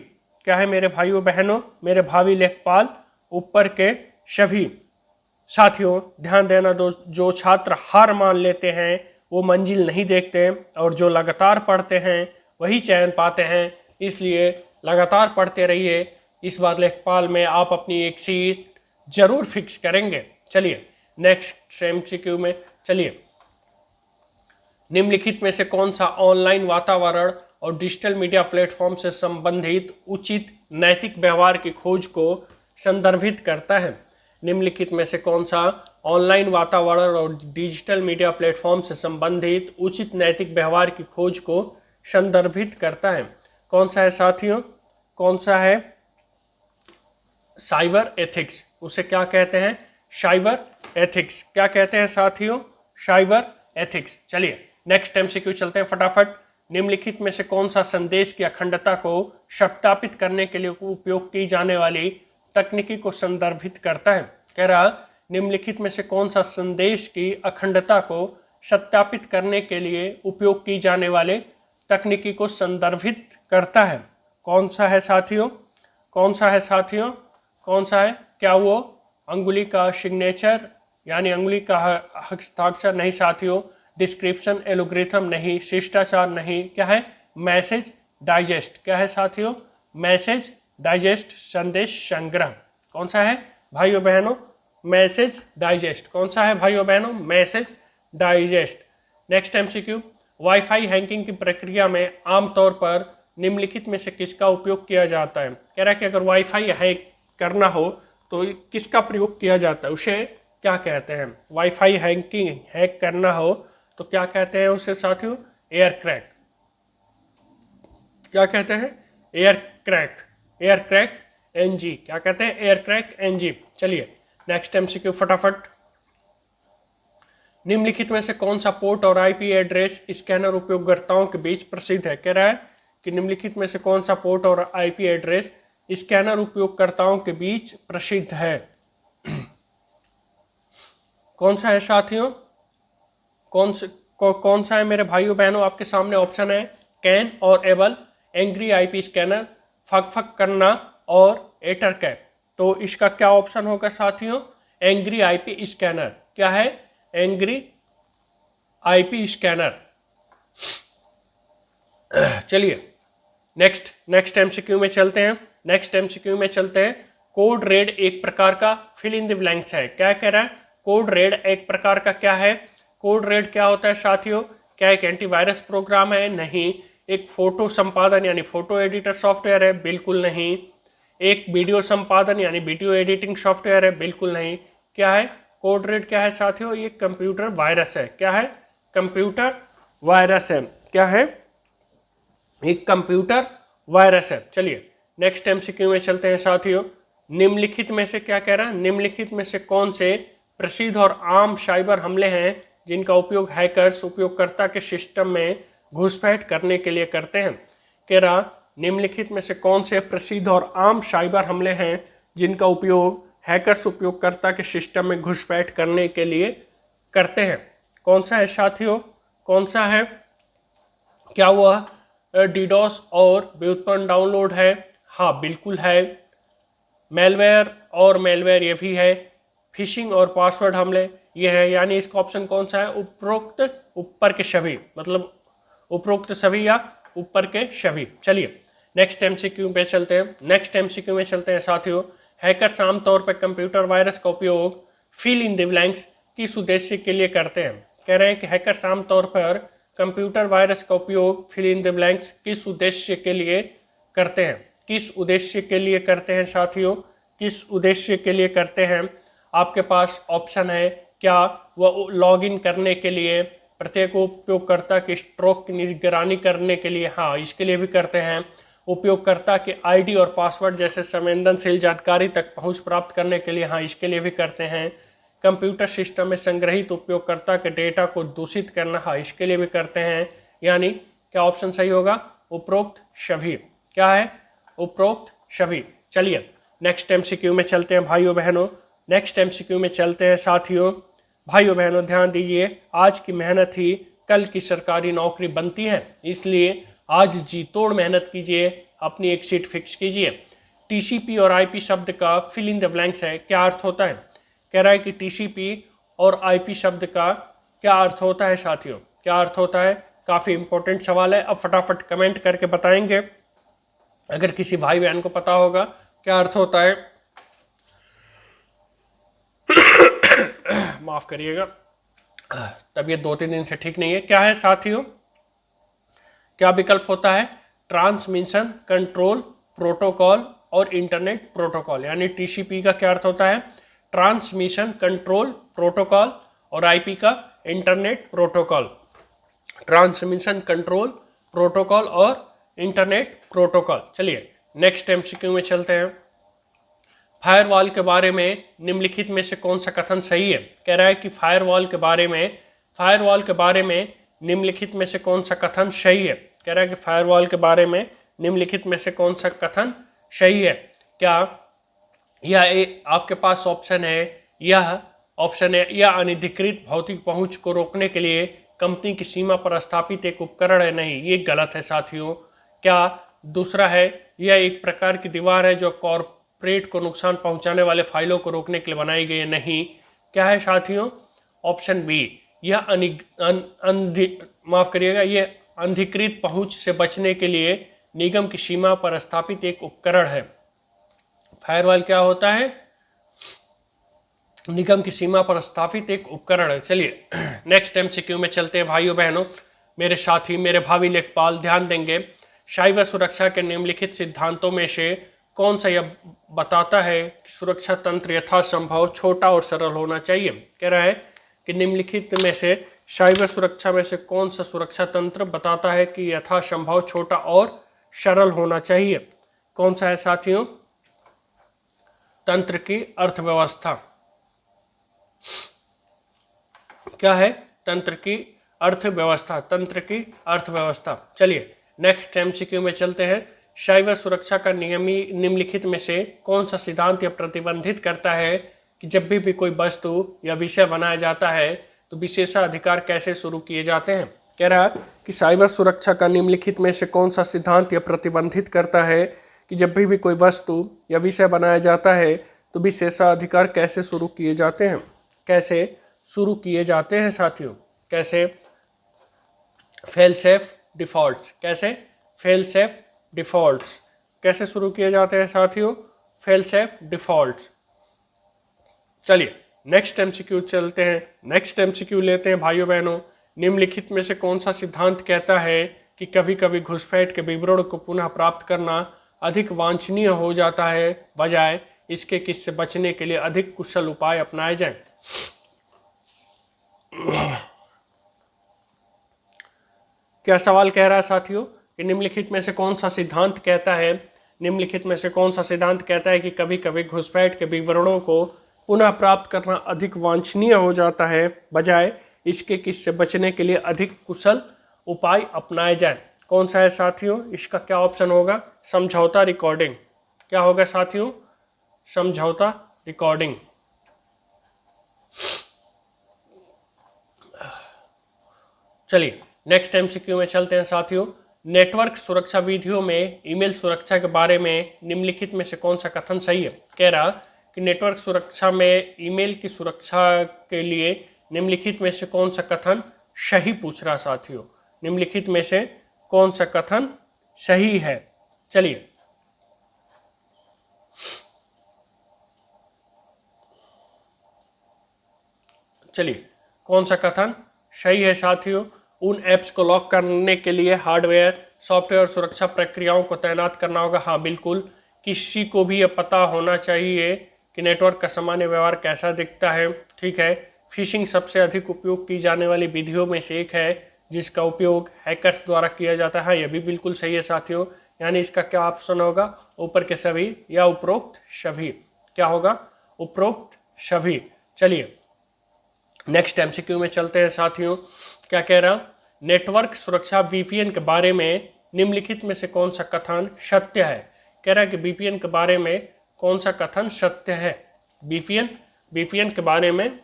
क्या है मेरे भाइयों बहनों, मेरे भावी लेखपाल? ऊपर के सभी। साथियों ध्यान देना दो, जो छात्र हार मान लेते हैं वो मंजिल नहीं देखते और जो लगातार पढ़ते हैं वही चयन पाते हैं। इसलिए लगातार पढ़ते रहिए। इस बार लेखपाल में आप अपनी एक सीट जरूर फिक्स करेंगे। चलिए नेक्स्ट एमसीक्यू में चलिए। निम्नलिखित में से कौन सा ऑनलाइन वातावरण और डिजिटल मीडिया प्लेटफॉर्म से संबंधित उचित नैतिक व्यवहार की खोज को संदर्भित करता है? निम्नलिखित में से कौन सा ऑनलाइन वातावरण और डिजिटल मीडिया प्लेटफॉर्म से संबंधित उचित नैतिक व्यवहार की खोज को संदर्भित करता है? कौन सा है साथियों? कौन सा है? Cyber ethics. उसे क्या कहते हैं? Cyber ethics. क्या कहते हैं साथियों? Cyber ethics. चलिए नेक्स्ट एमसीक्यू चलते हैं फटाफट। निम्नलिखित में से कौन सा संदेश की अखंडता को सत्यापित करने के लिए उपयोग की जाने वाली तकनीकी को संदर्भित करता है? कह रहा निम्नलिखित में से कौन सा संदेश की अखंडता को सत्यापित करने के लिए उपयोग की जाने वाले तकनीकी को संदर्भित करता है? कौन सा है साथियों? कौन सा है साथियों? कौन सा है? क्या वो अंगुली का सिग्नेचर यानी अंगुली का हस्ताक्षर? नहीं साथियों। डिस्क्रिप्शन एल्गोरिथम नहीं। शिष्टाचार नहीं। क्या है? Message digest. क्या है साथियों? मैसेज डाइजेस्ट, संदेश संग्रह। कौन सा है भाइयों बहनों? Message digest. कौन सा है भाइयों बहनों? Message digest. Next MCQ. Wifi hacking की प्रक्रिया में आमतौर पर निम्नलिखित में से किसका उपयोग किया जाता है? कह रहा है कि अगर वाईफाई हैक करना हो तो किसका प्रयोग किया जाता है? उसे क्या कहते हैं? वाईफाई हैकिंग हैक करना हो तो क्या कहते हैं उसे साथियों? Air crack. क्या कहते हैं? Air crack. Air crack NG. क्या कहते हैं? Air crack NG. चलिए नेक्स्ट एमसीक्यू फटाफट। निम्नलिखित में से कौन सा पोर्ट और आईपी एड्रेस स्कैनर उपयोगकर्ताओं के बीच प्रसिद्ध है? कह रहा है कि निम्नलिखित में से कौन सा पोर्ट और आईपी एड्रेस स्कैनर उपयोगकर्ताओं के बीच प्रसिद्ध है? कौन सा है साथियों? कौन सा है मेरे भाइयों बहनों? आपके सामने ऑप्शन है कैन और able, angry IP scanner, fuck fuck करना और एटर कैप। तो इसका क्या ऑप्शन होगा साथियों? Angry IP scanner. क्या है? Angry IP scanner. चलिए नेक्स्ट एमसीक्यू में चलते हैं। नेक्स्ट एमसीक्यू में चलते हैं। कोड रेड एक प्रकार का फिल इन द ब्लैंक्स है। क्या कह रहा है? कोड रेड एक प्रकार का क्या है? कोड रेड क्या होता है साथियों? क्या एक एंटीवायरस प्रोग्राम है? नहीं। एक फोटो संपादन यानी फोटो एडिटर सॉफ्टवेयर है? बिल्कुल नहीं। एक वीडियो संपादन यानी वीडियो एडिटिंग सॉफ्टवेयर है? बिल्कुल नहीं। क्या है कोड रेड? क्या है साथियों? ये कंप्यूटर वायरस है। क्या है? कंप्यूटर वायरस है। क्या है? एक कंप्यूटर वायरस है। चलिए नेक्स्ट एमसीक्यू में चलते हैं साथियों। निम्नलिखित में से क्या कह रहा है? निम्नलिखित में से कौन से प्रसिद्ध और आम साइबर हमले हैं जिनका उपयोग हैकर्स उपयोगकर्ता के सिस्टम में घुसपैठ करने के लिए करते हैं? कह रहा निम्नलिखित में से कौन से प्रसिद्ध और आम साइबर हमले हैं जिनका उपयोग हैकर्स उपयोगकर्ता के सिस्टम में घुसपैठ करने के लिए करते हैं? कौन सा है साथियों? कौन सा है? क्या हुआ? डीडोस और व्युत्पन्न डाउनलोड है? हाँ बिल्कुल है। मेलवेयर और मेलवेयर ये भी है। फिशिंग और पासवर्ड हमले ये है। यानी इसका ऑप्शन कौन सा है? उपरोक्त ऊपर के सभी, मतलब उपरोक्त सभी या ऊपर के सभी। चलिए नेक्स्ट एमसीक्यू पे चलते हैं। नेक्स्ट एमसीक्यू में चलते हैं साथियों। हैकर्स आमतौर पर कंप्यूटर वायरस का उपयोग फिल इन द ब्लैंक्स किस उद्देश्य के लिए करते हैं? कह रहे हैं कि हैकर्स आमतौर पर कंप्यूटर वायरस का उपयोग फिल इन द ब्लैंक्स किस उद्देश्य के लिए करते हैं? किस उद्देश्य के लिए करते हैं साथियों? किस उद्देश्य के लिए करते हैं? आपके पास ऑप्शन है। क्या वह लॉग इन करने के लिए, प्रत्येक उपयोगकर्ता की स्ट्रोक की निगरानी करने के लिए? हाँ इसके लिए भी करते हैं। उपयोगकर्ता के आईडी और पासवर्ड जैसे संवेदनशील जानकारी तक पहुंच प्राप्त करने के लिए? हाँ इसके लिए भी करते हैं। कंप्यूटर सिस्टम में संग्रहित उपयोगकर्ता के डेटा को दूषित करना? हाँ इसके लिए भी करते हैं। यानी क्या ऑप्शन सही होगा? उपरोक्त सभी। क्या है? उपरोक्त सभी। चलिए नेक्स्ट एमसीक्यू में चलते हैं भाइयों बहनों। नेक्स्ट एमसीक्यू में चलते हैं साथियों। भाइयों बहनों ध्यान दीजिए, आज की मेहनत ही कल की सरकारी नौकरी बनती है, इसलिए आज जी तोड़ मेहनत कीजिए, अपनी एक सीट फिक्स कीजिए। टीसीपी और आईपी शब्द का फिल इन द ब्लैंक्स है, क्या अर्थ होता है? कह रहा है कि टीसीपी और आईपी शब्द का क्या अर्थ होता है साथियों? क्या अर्थ होता है? काफ़ी इंपॉर्टेंट सवाल है। अब फटाफट कमेंट करके बताएंगे अगर किसी भाई बहन को पता होगा क्या अर्थ होता है। माफ करिएगा, तबीयत 2-3 दिन से ठीक नहीं है। क्या है साथियों? क्या विकल्प होता है? ट्रांसमिशन कंट्रोल प्रोटोकॉल और इंटरनेट प्रोटोकॉल। यानी टीसीपी का क्या अर्थ होता है? ट्रांसमिशन कंट्रोल प्रोटोकॉल और आईपी का internet protocol. Transmission control protocol और इंटरनेट प्रोटोकॉल। चलिए नेक्स्ट एमसीक्यू में चलते हैं। फायरवॉल के बारे में निम्नलिखित में से कौन सा कथन सही है? कह रहा है कि फायरवॉल के बारे में निम्नलिखित में से कौन सा कथन सही है? कह रहा है कि फायरवॉल के बारे में निम्नलिखित में से कौन सा कथन सही है? क्या यह आपके पास ऑप्शन है? यह ऑप्शन है यह अनधिकृत भौतिक पहुंच को रोकने के लिए कंपनी की सीमा पर स्थापित एक उपकरण है? नहीं, ये गलत है साथियों। क्या दूसरा है यह एक प्रकार की दीवार है जो कॉर्पोरेट को नुकसान पहुंचाने वाले फाइलों को रोकने के लिए बनाई गई है? नहीं। क्या है साथियों? ऑप्शन बी, यह माफ करिएगा, यह अनधिकृत पहुंच से बचने के लिए निगम की सीमा पर स्थापित एक उपकरण है। फायरवॉल क्या होता है? निगम की सीमा पर स्थापित एक उपकरण है। चलिए नेक्स्ट एमसीक्यू में चलते हैं भाइयों बहनों। मेरे साथी, मेरे भावी लेखपाल ध्यान देंगे। साइबर सुरक्षा के निम्नलिखित सिद्धांतों में से कौन सा यह बताता है कि सुरक्षा तंत्र यथासंभव छोटा और सरल होना चाहिए? कह रहा है कि निम्नलिखित में से साइबर सुरक्षा में से कौन सा सुरक्षा तंत्र बताता है कि यथासंभव छोटा और सरल होना चाहिए? कौन सा है साथियों? तंत्र की अर्थव्यवस्था। क्या है? तंत्र की अर्थव्यवस्था। तंत्र की अर्थव्यवस्था। चलिए नेक्स्ट एमसीक्यू में चलते हैं। साइबर सुरक्षा का निम्नलिखित में से कौन सा सिद्धांत यह प्रतिबंधित करता है कि जब भी कोई वस्तु या विषय बनाया जाता है तो विशेषाधिकार कैसे शुरू किए जाते हैं? कह रहा है कि साइबर सुरक्षा का निम्नलिखित में से कौन सा सिद्धांत यह प्रतिबंधित करता है कि जब भी कोई वस्तु या विषय बनाया जाता है तो विशेषाधिकार कैसे शुरू किए जाते हैं? कैसे शुरू किए जाते हैं साथियों? कैसे? Fail safe default. कैसे? फेल सेफ डिफॉल्ट्स कैसे शुरू किए जाते हैं साथियों? Fail safe default. चलिए नेक्स्ट एमसीक्यू चलते हैं। नेक्स्ट एमसीक्यू लेते हैं भाइयों बहनों, निम्नलिखित में से कौन सा सिद्धांत कहता है कि कभी कभी घुसपैठ के विवरण को पुनः प्राप्त करना अधिक वांछनीय हो जाता है, बजाय इसके कि इससे बचने के लिए अधिक कुशल उपाय अपनाए जाएं। क्या सवाल कह रहा है साथियों कि निम्नलिखित में से कौन सा सिद्धांत कहता है, निम्नलिखित में से कौन सा सिद्धांत कहता है कि कभी कभी घुसपैठ के विवरणों को पुनः प्राप्त करना अधिक वांछनीय हो जाता है, बजाय इसके कि इससे बचने के लिए अधिक कुशल उपाय अपनाए जाएं। कौन सा है साथियों? इसका क्या ऑप्शन होगा? समझौता रिकॉर्डिंग। क्या होगा साथियों? समझौता रिकॉर्डिंग। चलिए नेक्स्ट एमसीक्यू में चलते हैं साथियों। नेटवर्क सुरक्षा विधियों में ईमेल सुरक्षा के बारे में निम्नलिखित में से कौन सा कथन सही है? कह रहा कि नेटवर्क सुरक्षा में ईमेल की सुरक्षा के लिए निम्नलिखित में से कौन सा कथन सही पूछ रहा साथियों। निम्नलिखित में से कौन सा कथन सही है? चलिए कौन सा कथन सही है साथियों? उन ऐप्स को लॉक करने के लिए हार्डवेयर सॉफ्टवेयर और सुरक्षा प्रक्रियाओं को तैनात करना होगा। हाँ बिल्कुल, किसी को भी यह पता होना चाहिए कि नेटवर्क का सामान्य व्यवहार कैसा दिखता है। ठीक है, फिशिंग सबसे अधिक उपयोग की जाने वाली विधियों में से एक है जिसका उपयोग हैकर्स द्वारा किया जाता है। हाँ यह भी बिल्कुल सही है साथियों, यानी इसका क्या ऑप्शन होगा? ऊपर के सभी या उपरोक्त सभी। क्या होगा? उपरोक्त सभी। चलिए नेक्स्ट एमसीक्यू में चलते हैं साथियों। क्या कह रहा? नेटवर्क सुरक्षा वीपीएन के बारे में निम्नलिखित में से कौन सा कथन सत्य है? कह रहा है कि वीपीएन के बारे में कौन सा कथन सत्य है? वीपीएन के बारे में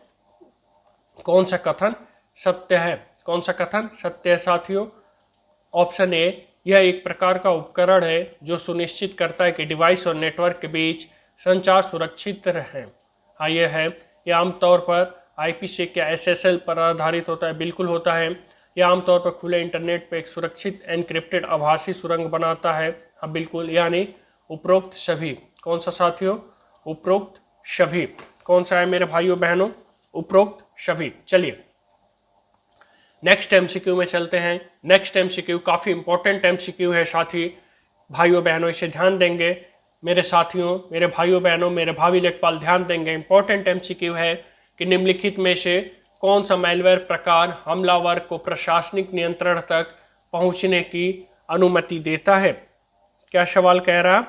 कौन सा कथन सत्य है? कौन सा कथन सत्य है साथियों? ऑप्शन ए, यह एक प्रकार का उपकरण है जो सुनिश्चित करता है कि डिवाइस और नेटवर्क के बीच संचार सुरक्षित रहे। हाँ यह है। यह आमतौर पर IPsec या SSL पर आधारित होता है। बिल्कुल होता है। यह आमतौर पर खुले इंटरनेट पर एक सुरक्षित एनक्रिप्टेड आभासी सुरंग बनाता है। हाँ बिल्कुल, यानी उपरोक्त सभी। कौन सा साथियों? उपरोक्त सभी। कौन सा है मेरे भाइयों बहनों? उपरोक्त सभी। चलिए नेक्स्ट एमसीक्यू में चलते हैं। नेक्स्ट एमसीक्यू काफी इंपॉर्टेंट एमसीक्यू है साथी भाइयों बहनों, इसे ध्यान देंगे मेरे साथियों, मेरे भाइयों बहनों, मेरे भावी लेखपाल ध्यान देंगे। इंपॉर्टेंट एमसीक्यू है कि निम्नलिखित में से कौन सा मैलवेयर प्रकार हमलावर को प्रशासनिक नियंत्रण तक पहुंचने की अनुमति देता है? क्या सवाल कह रहा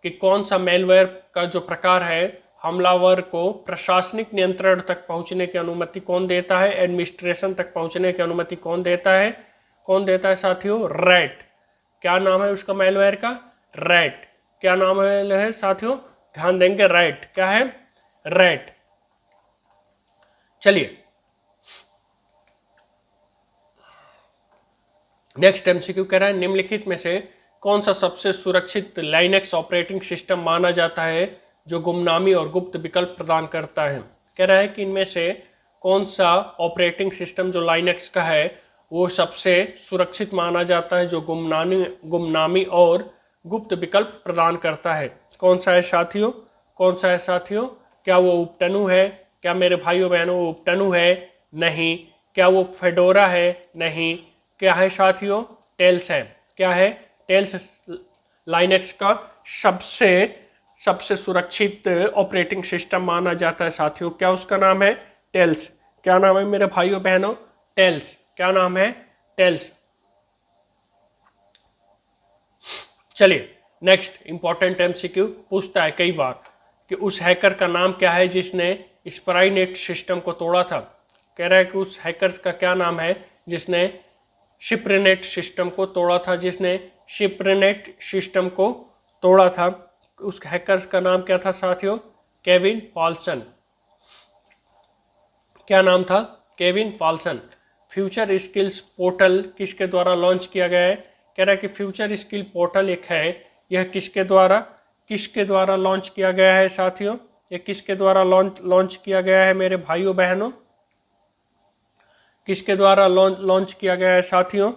कि कौन सा मैलवेयर का जो प्रकार है हमलावर को प्रशासनिक नियंत्रण तक पहुंचने की अनुमति कौन देता है? एडमिनिस्ट्रेशन तक पहुंचने की अनुमति कौन देता है? कौन देता है साथियों? रैट। क्या नाम है उसका मैलवेयर का? रैट। क्या नाम है साथियों? ध्यान देंगे, रैट। क्या है? रैट। चलिए नेक्स्ट एमसीक्यू कह रहा है निम्नलिखित में से कौन सा सबसे सुरक्षित लाइनेक्स ऑपरेटिंग सिस्टम माना जाता है जो गुमनामी और गुप्त विकल्प प्रदान करता है? कह रहा है कि इनमें से कौन सा ऑपरेटिंग सिस्टम जो लाइनेक्स का है वो सबसे सुरक्षित माना जाता है जो गुमनामी और गुप्त विकल्प प्रदान करता है? कौन सा है साथियों? कौन सा है साथियों? क्या वो उपटनू है? क्या मेरे भाइयों बहनों वो उपटनू है? नहीं। क्या वो फेडोरा है? नहीं। क्या है साथियों? टेल्स है। क्या है? टेल्स लाइनेक्स का सबसे सुरक्षित ऑपरेटिंग सिस्टम माना जाता है साथियों। क्या उसका नाम है? टेल्स। क्या नाम है मेरे भाइयों बहनों? टेल्स। क्या नाम है? टेल्स। चलिए नेक्स्ट इंपॉर्टेंट एमसीक्यू पूछता है कई बार कि उस हैकर का नाम क्या है जिसने स्पाईनेट सिस्टम को तोड़ा था? कह रहा है कि उस हैकर्स का क्या नाम है जिसने शिप्रनेट सिस्टम को तोड़ा था? जिसने शिप्रनेट सिस्टम को तोड़ा था, उस हैकर्स का नाम क्या था साथियों? Kevin Poulsen. क्या नाम था? Kevin Poulsen. Future skills portal किसके द्वारा लॉन्च किया गया है? कह रहा है कि फ्यूचर स्किल पोर्टल एक है, यह किसके द्वारा लॉन्च किया गया है साथियों? यह किसके द्वारा लॉन्च किया गया है मेरे भाइयों बहनों? किसके द्वारा लॉन्च किया गया है साथियों?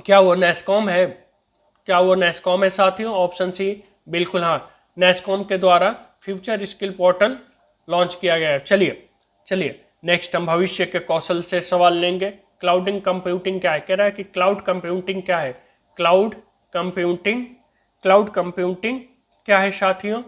क्या वो नेस्कॉम है? क्या वो नेस्कॉम है साथियों? ऑप्शन सी बिल्कुल हाँ, नेस्कॉम के द्वारा फ्यूचर स्किल पोर्टल लॉन्च किया गया है। चलिए नेक्स्ट हम भविष्य के कौशल से सवाल लेंगे। क्लाउडिंग कंप्यूटिंग क्या है? कह रहा है कि क्लाउड कंप्यूटिंग क्या है? क्लाउड कंप्यूटिंग क्या है साथियों?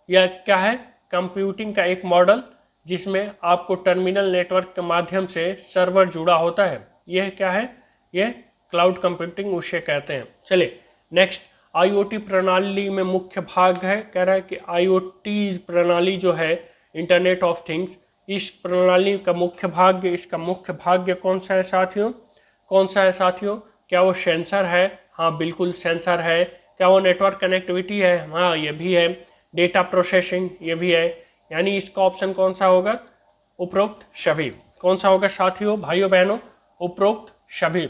यह क्या है? कंप्यूटिंग का एक मॉडल जिसमें आपको टर्मिनल नेटवर्क के माध्यम से सर्वर जुड़ा होता है। यह क्या है? यह क्लाउड कंप्यूटिंग उसे कहते हैं। चलिए नेक्स्ट, आईओटी प्रणाली में मुख्य भाग है। कह रहा है कि आईओटी प्रणाली जो है, इंटरनेट ऑफ थिंग्स, इस प्रणाली का मुख्य भाग, इसका मुख्य भाग कौन सा है साथियों? कौन सा है साथियों? क्या वो सेंसर है? हाँ बिल्कुल सेंसर है। क्या वो नेटवर्क कनेक्टिविटी है? हाँ ये भी है। डेटा प्रोसेसिंग ये भी है। यानी इसका ऑप्शन कौन सा होगा? उपरोक्त सभी। कौन सा होगा साथियों, भाइयों बहनों? उपरोक्त सभी।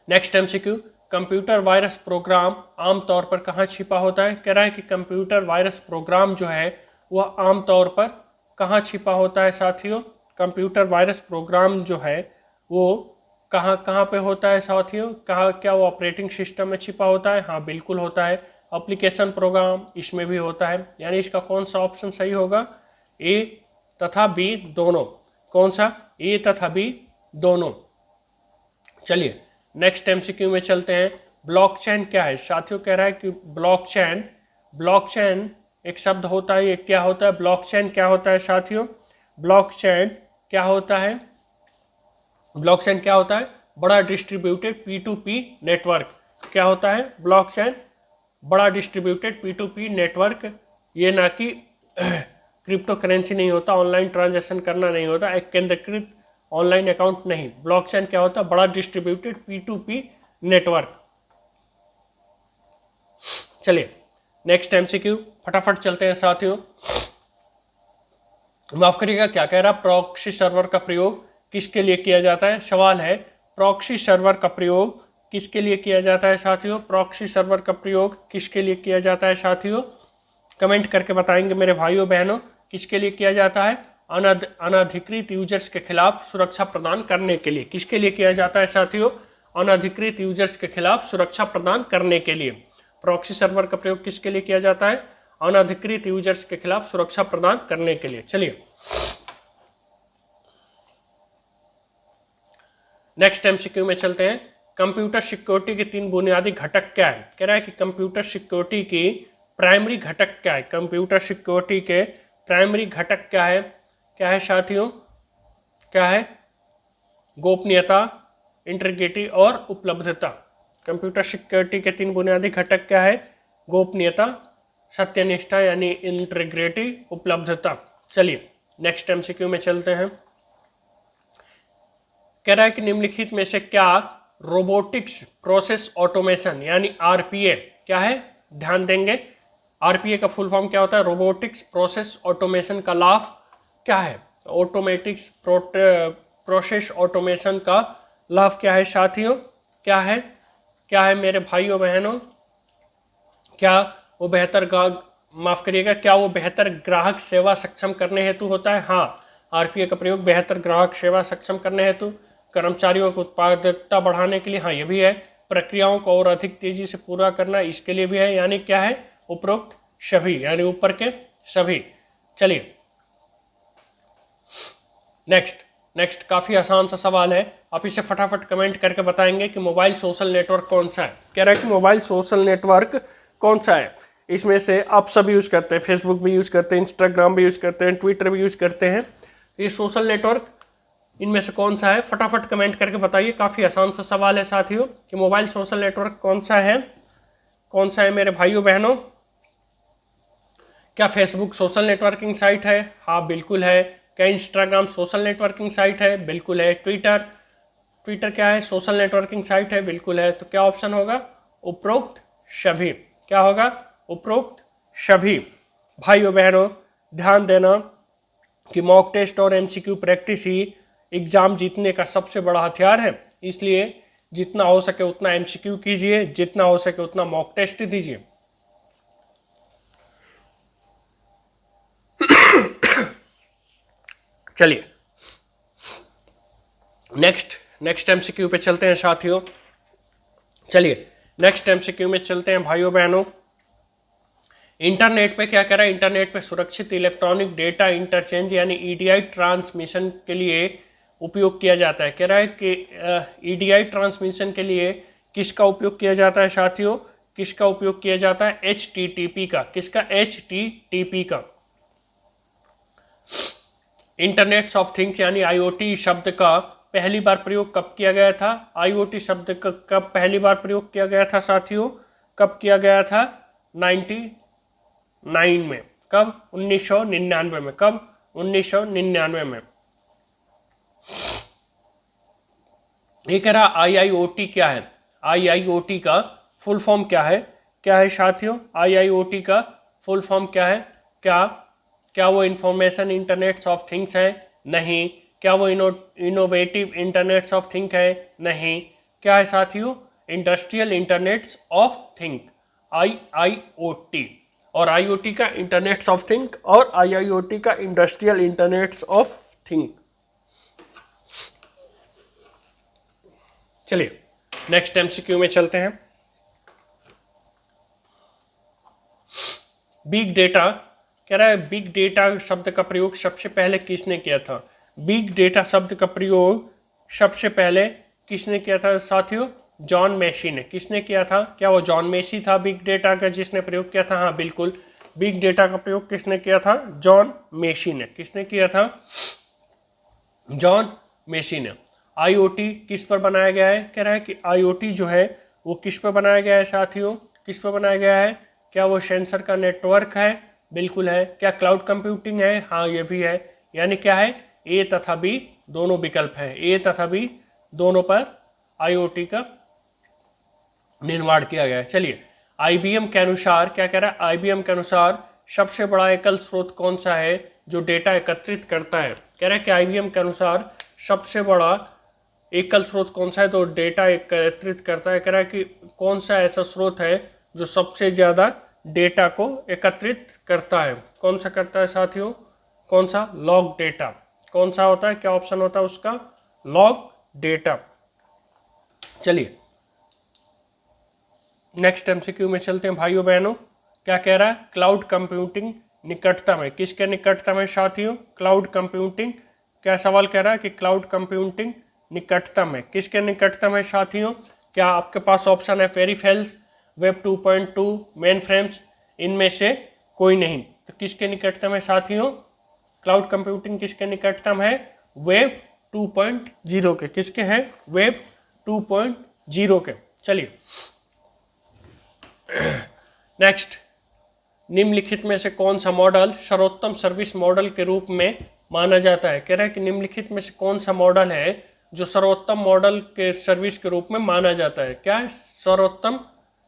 Next MCQ, computer virus program आमतौर पर कहाँ छिपा होता है? कह रहा है कि कंप्यूटर वायरस प्रोग्राम जो है वह आमतौर पर कहाँ छिपा होता है साथियों? कंप्यूटर वायरस प्रोग्राम जो है वो कहाँ कहाँ पे होता है साथियों? कहाँ, क्या वो ऑपरेटिंग सिस्टम में छिपा होता है? हाँ बिल्कुल होता है। एप्लीकेशन प्रोग्राम इसमें भी होता है। यानी इसका कौन सा ऑप्शन सही होगा? ए तथा बी दोनों। कौन सा? ए तथा बी दोनों। चलिए नेक्स्ट एमसीक्यू में चलते हैं। ब्लॉकचेन क्या है साथियों? कह रहा है कि ब्लॉकचेन एक शब्द होता है, ये क्या होता है? ब्लॉकचेन क्या होता है साथियों? ब्लॉकचेन क्या होता है? ब्लॉकचेन क्या होता है? बड़ा डिस्ट्रीब्यूटेड P2P नेटवर्क। क्या होता है? ब्लॉकचेन बड़ा डिस्ट्रीब्यूटेड P2P नेटवर्क। ये ना कि क्रिप्टो करेंसी नहीं होता, ऑनलाइन ट्रांजैक्शन करना नहीं होता, एक केंद्रीकृत ऑनलाइन अकाउंट नहीं। ब्लॉकचेन क्या होता है? बड़ा डिस्ट्रीब्यूटेड P2P नेटवर्क। चलिए नेक्स्ट एमसीक्यू फटाफट चलते हैं साथियों। माफ करिएगा, क्या कह रहा? प्रॉक्सी सर्वर का प्रयोग किसके लिए किया जाता है? सवाल है प्रॉक्सी सर्वर का प्रयोग किसके लिए किया जाता है साथियों? प्रॉक्सी सर्वर का प्रयोग किसके लिए किया जाता है साथियों? कमेंट करके बताएंगे मेरे भाइयों बहनों, किसके लिए किया जाता है? अनधिकृत यूजर्स के खिलाफ सुरक्षा प्रदान करने के लिए। किसके लिए किया जाता है साथियों? अनधिकृत यूजर्स के खिलाफ सुरक्षा प्रदान करने के लिए। प्रॉक्सी सर्वर का प्रयोग किसके लिए किया जाता है? अनधिकृत यूजर्स के खिलाफ सुरक्षा प्रदान करने के लिए। चलिए नेक्स्ट एमसीक्यू में चलते हैं। कंप्यूटर सिक्योरिटी के 3 बुनियादी घटक क्या है? कह रहा है कि कंप्यूटर सिक्योरिटी की प्राइमरी घटक क्या है? कंप्यूटर सिक्योरिटी के प्राइमरी घटक क्या है? क्या है साथियों? क्या है? गोपनीयता, इंटीग्रिटी और उपलब्धता। कंप्यूटर सिक्योरिटी के 3 बुनियादी घटक क्या है? गोपनीयता, सत्यनिष्ठा यानी इंटीग्रिटी, उपलब्धता। चलिए नेक्स्ट एमसीक्यू में चलते हैं। कह रहा है कि निम्नलिखित में से क्या रोबोटिक्स प्रोसेस ऑटोमेशन यानी आरपीए क्या है? ध्यान देंगे, आरपीए का फुल फॉर्म क्या होता है? रोबोटिक्स प्रोसेस ऑटोमेशन का लाभ क्या है? ऑटोमेटिक्स प्रोसेस ऑटोमेशन का लाभ क्या है साथियों? क्या है? क्या है मेरे भाइयों बहनों? क्या वो माफ करिएगा, क्या वो बेहतर ग्राहक सेवा सक्षम करने हेतु होता है? हाँ, आरपीए का प्रयोग बेहतर ग्राहक सेवा सक्षम करने हेतु, कर्मचारियों की उत्पादकता बढ़ाने के लिए, हाँ ये भी है, प्रक्रियाओं को और अधिक तेजी से पूरा करना इसके लिए भी है। यानी क्या है? उपरोक्त सभी, यानी ऊपर के सभी। चलिए नेक्स्ट काफी आसान सा सवाल है, आप इसे फटाफट कमेंट करके बताएंगे कि मोबाइल सोशल नेटवर्क कौन सा है। कह रहा है कि मोबाइल सोशल नेटवर्क कौन सा है? इसमें से आप सब यूज करते हैं, फेसबुक भी यूज करते हैं, इंस्टाग्राम भी यूज करते हैं, ट्विटर भी यूज करते हैं। ये सोशल नेटवर्क इनमें से कौन सा है? फटाफट कमेंट करके बताइए। काफी आसान सा सवाल है साथियों कि मोबाइल सोशल नेटवर्क कौन सा है? कौन सा है मेरे भाइयों बहनों? क्या फेसबुक सोशल नेटवर्किंग साइट है? हाँ बिल्कुल है। क्या इंस्टाग्राम सोशल नेटवर्किंग साइट है? बिल्कुल है। ट्विटर क्या है? सोशल नेटवर्किंग साइट है? बिल्कुल है। तो क्या ऑप्शन होगा? उपरोक्त सभी। क्या होगा? उपरोक्त सभी। भाइयों बहनों ध्यान देना कि मॉक टेस्ट और एमसीक्यू प्रैक्टिस ही एग्जाम जीतने का सबसे बड़ा हथियार है। इसलिए जितना हो सके उतना एमसीक्यू कीजिए, जितना हो सके उतना मॉक टेस्ट दीजिए। चलिए नेक्स्ट एमसीक्यू पे चलते हैं साथियों। चलिए नेक्स्ट एमसीक्यू में चलते हैं भाइयों बहनों। इंटरनेट पे क्या कह रहा है, इंटरनेट पे सुरक्षित इलेक्ट्रॉनिक डेटा इंटरचेंज यानी ईडीआई ट्रांसमिशन के लिए उपयोग किया जाता है। कह रहा है कि ईडीआई ट्रांसमिशन के लिए किसका उपयोग किया जाता है साथियों, किसका उपयोग किया जाता है, HTTP का। किसका, HTTP का। इंटरनेट ऑफ थिंग्स यानी IoT शब्द का पहली बार प्रयोग कब किया गया था, IoT शब्द का कब पहली बार प्रयोग किया गया था साथियों, कब किया गया था, 99 में। कब, 1999 में। कब, 1999 में। ये कह रहा IIoT क्या है, IIoT का फुल फॉर्म क्या है साथियों, IIoT का फुल फॉर्म क्या है, क्या वो इंफॉर्मेशन इंटरनेट ऑफ थिंग्स है, नहीं। क्या वो इनोवेटिव इंटरनेट ऑफ थिंग है, नहीं। क्या है साथियों, industrial internet of thing, IIoT। और IoT का इंटरनेट ऑफ थिंग और IIoT का इंडस्ट्रियल इंटरनेट ऑफ थिंग। चलिए नेक्स्ट MCQ में चलते हैं। बिग डेटा, कह रहा है बिग डेटा शब्द का प्रयोग सबसे पहले किसने किया था, बिग डेटा शब्द का प्रयोग सबसे पहले किसने किया था साथियों, जॉन मेसी ने। किसने किया था, क्या वो जॉन मेसी था बिग डेटा का जिसने प्रयोग किया था, हाँ बिल्कुल, बिग डेटा का प्रयोग किसने किया था, जॉन मेसी ने। किसने किया था, जॉन मेसी ने। IoT किस पर बनाया गया है, कह रहा है कि IoT जो है वो किस पर बनाया गया है साथियों, किस पर बनाया गया है, क्या वो सेंसर का नेटवर्क है, बिल्कुल है। क्या क्लाउड कंप्यूटिंग है, हाँ ये भी है। यानी क्या है, ए तथा बी दोनों विकल्प है, ए तथा बी दोनों पर IoT का निर्माण किया गया है। चलिए IBM के अनुसार क्या कह रहा है, IBM के अनुसार सबसे बड़ा एकल स्रोत कौन सा है जो डेटा एकत्रित करता है। कह रहा है कि IBM के अनुसार सबसे बड़ा एकल स्रोत कौन सा है तो डेटा एकत्रित करता है। कह रहा है कि कौन सा ऐसा स्रोत है जो सबसे ज़्यादा डेटा को एकत्रित करता है, कौन सा करता है साथियों, कौन सा, लॉग डेटा। कौन सा होता है, क्या ऑप्शन होता है उसका, लॉग डेटा। चलिए नेक्स्ट MCQ में चलते हैं भाइयों बहनों। क्या कह रहा है, क्लाउड कंप्यूटिंग निकटतम है, किसके निकटतम है साथियों, क्लाउड कंप्यूटिंग। क्या सवाल कह रहा है कि क्लाउड कंप्यूटिंग निकटतम है, किसके निकटतम है साथियों। क्या आपके पास ऑप्शन है पेरिफेरल्स, वेब 2.2, मेन फ्रेम्स, इनमें से कोई नहीं। तो किसके निकटतम है साथियों, क्लाउड कंप्यूटिंग किसके निकटतम है, वेब 2.0 के। किसके हैं, वेब 2.0 के। चलिए नेक्स्ट, निम्नलिखित में से कौन सा मॉडल सर्वोत्तम सर्विस मॉडल के रूप में माना जाता है। कह रहा है कि निम्नलिखित में से कौन सा मॉडल है जो सर्वोत्तम मॉडल के सर्विस के रूप में माना जाता है। क्या है, सर्वोत्तम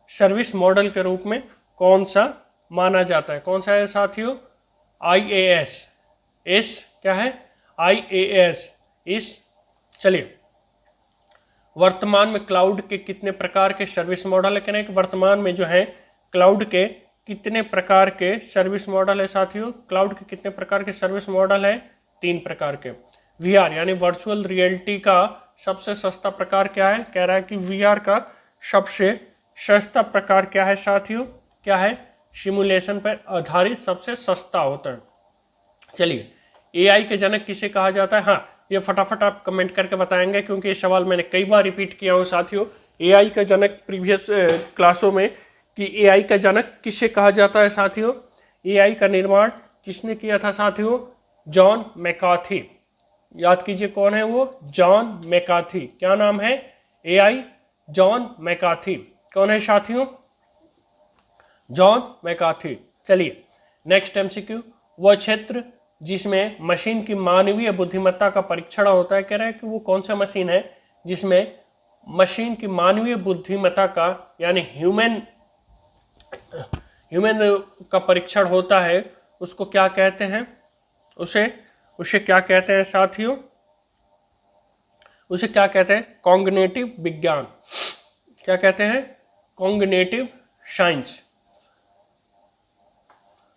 सर्विस मॉडल के रूप में कौन सा माना जाता है, कौन सा है साथियों, IaaS। इस क्या है, IaaS इस। चलिए वर्तमान में क्लाउड के कितने प्रकार के सर्विस मॉडल है, कह रहे हैं कि वर्तमान में जो है क्लाउड के कितने प्रकार के सर्विस मॉडल है साथियों, क्लाउड के कितने प्रकार के सर्विस मॉडल है, 3 प्रकार के। VR यानी वर्चुअल रियलिटी का सबसे सस्ता प्रकार क्या है, कह रहा है कि VR का सबसे सस्ता प्रकार क्या है साथियों, क्या है, सिमुलेशन पर आधारित सबसे सस्ता होता है। चलिए AI के जनक किसे कहा जाता है, हाँ ये फटाफट आप कमेंट करके बताएंगे क्योंकि ये सवाल मैंने कई बार रिपीट किया हूँ साथियों। AI का जनक प्रीवियस क्लासों में कि AI का जनक किसे कहा जाता है साथियों, AI का निर्माण किसने किया था साथियों, जॉन मैकार्थी। याद कीजिए कौन है वो, जॉन मैकार्थी। क्या नाम है, AI जॉन मैकार्थी। कौन है साथियों, जॉन मैकार्थी। चलिए नेक्स्ट MCQ, वह क्षेत्र जिसमें मशीन की मानवीय बुद्धिमत्ता का परीक्षण होता है। कह रहा है कि वो कौन सा मशीन है जिसमें मशीन की मानवीय बुद्धिमत्ता का यानी ह्यूमन का परीक्षण होता है, उसको क्या कहते हैं, उसे क्या कहते हैं साथियों, उसे क्या कहते हैं, कॉग्निटिव विज्ञान। क्या कहते हैं, कॉग्निटिव साइंस।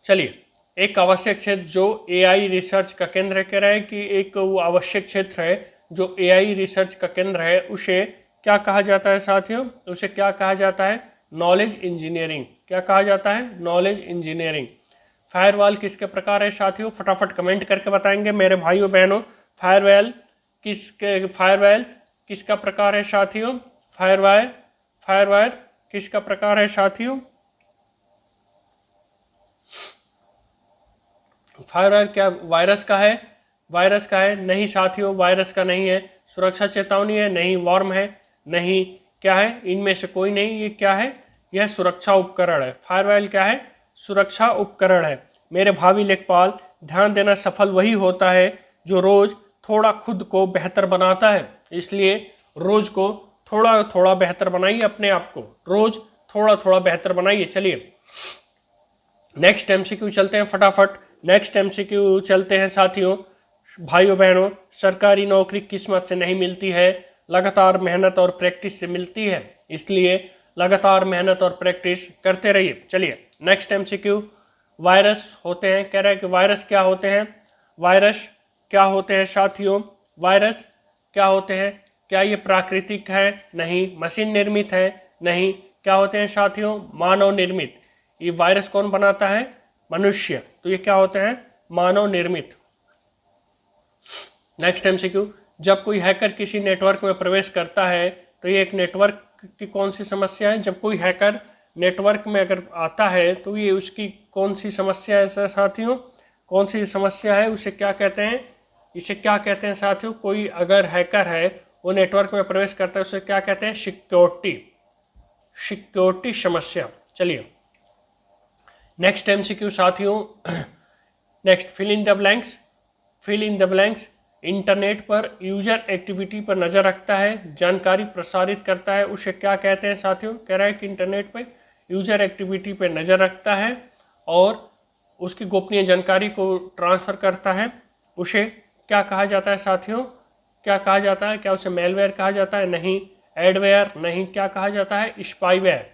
चलिए एक आवश्यक क्षेत्र जो AI रिसर्च का केंद्र है, कह रहा है कि एक वो आवश्यक क्षेत्र है जो AI रिसर्च का केंद्र है, उसे क्या कहा जाता है साथियों, उसे क्या कहा जाता है, नॉलेज इंजीनियरिंग। क्या कहा जाता है? Knowledge engineering. फायरवॉल किसके प्रकार है साथियों? फटाफट कमेंट करके बताएंगे मेरे भाइयों बहनों। फायरवॉल किसका प्रकार है साथियों? फायरवॉल किसका प्रकार है साथियों? फायरवॉल क्या वायरस का है? वायरस का है? नहीं साथियों, वायरस का नहीं है। सुरक्षा चेतावनी है? नहीं। वॉर्म है? नहीं। क्या है? इनमें से कोई नहीं। ये क्या है? यह सुरक्षा उपकरण है। फायरवॉल क्या है? सुरक्षा उपकरण है। मेरे भावी लेखपाल, ध्यान देना, सफल वही होता है जो रोज थोड़ा खुद को बेहतर बनाता है। इसलिए रोज को थोड़ा थोड़ा बेहतर बनाइए, अपने आप को रोज थोड़ा थोड़ा बेहतर बनाइए। चलिए नेक्स्ट एमसीक्यू चलते हैं फटाफट। नेक्स्ट एमसीक्यू चलते हैं साथियों। भाइयों बहनों, सरकारी नौकरी किस्मत से नहीं मिलती है, लगातार मेहनत और प्रैक्टिस से मिलती है। इसलिए लगातार मेहनत और प्रैक्टिस करते रहिए। चलिए नेक्स्ट एमसीक्यू। वायरस होते हैं, कह रहे हैं कि वायरस क्या होते हैं? वायरस क्या होते हैं साथियों? वायरस क्या होते हैं? क्या ये प्राकृतिक है? नहीं। मशीन निर्मित है? नहीं। क्या होते हैं साथियों? मानव निर्मित। ये वायरस कौन बनाता है? मनुष्य। तो ये क्या होते हैं? मानव निर्मित। Next MCQ. जब कोई हैकर किसी नेटवर्क में प्रवेश करता है तो ये एक नेटवर्क की कौन सी समस्या है? जब कोई हैकर नेटवर्क में अगर आता है तो ये उसकी कौन सी समस्या है साथियों? कौन सी समस्या है? उसे क्या कहते हैं? इसे क्या कहते हैं साथियों? कोई अगर हैकर है वो नेटवर्क में प्रवेश करता है, उसे क्या कहते हैं? सिक्योरिटी समस्या। चलिए नेक्स्ट एमसीक्यू साथियों। Next fill in the blanks. Internet पर यूजर एक्टिविटी पर नज़र रखता है, जानकारी प्रसारित करता है, उसे क्या कहते हैं साथियों? कह रहा है कि इंटरनेट पर यूजर एक्टिविटी पर नज़र रखता है और उसकी गोपनीय जानकारी को ट्रांसफ़र करता है, उसे क्या कहा जाता है साथियों? क्या कहा जाता है? क्या उसे मेलवेयर कहा जाता है? नहीं। एडवेयर? नहीं। क्या कहा जाता है? स्पाईवेयर।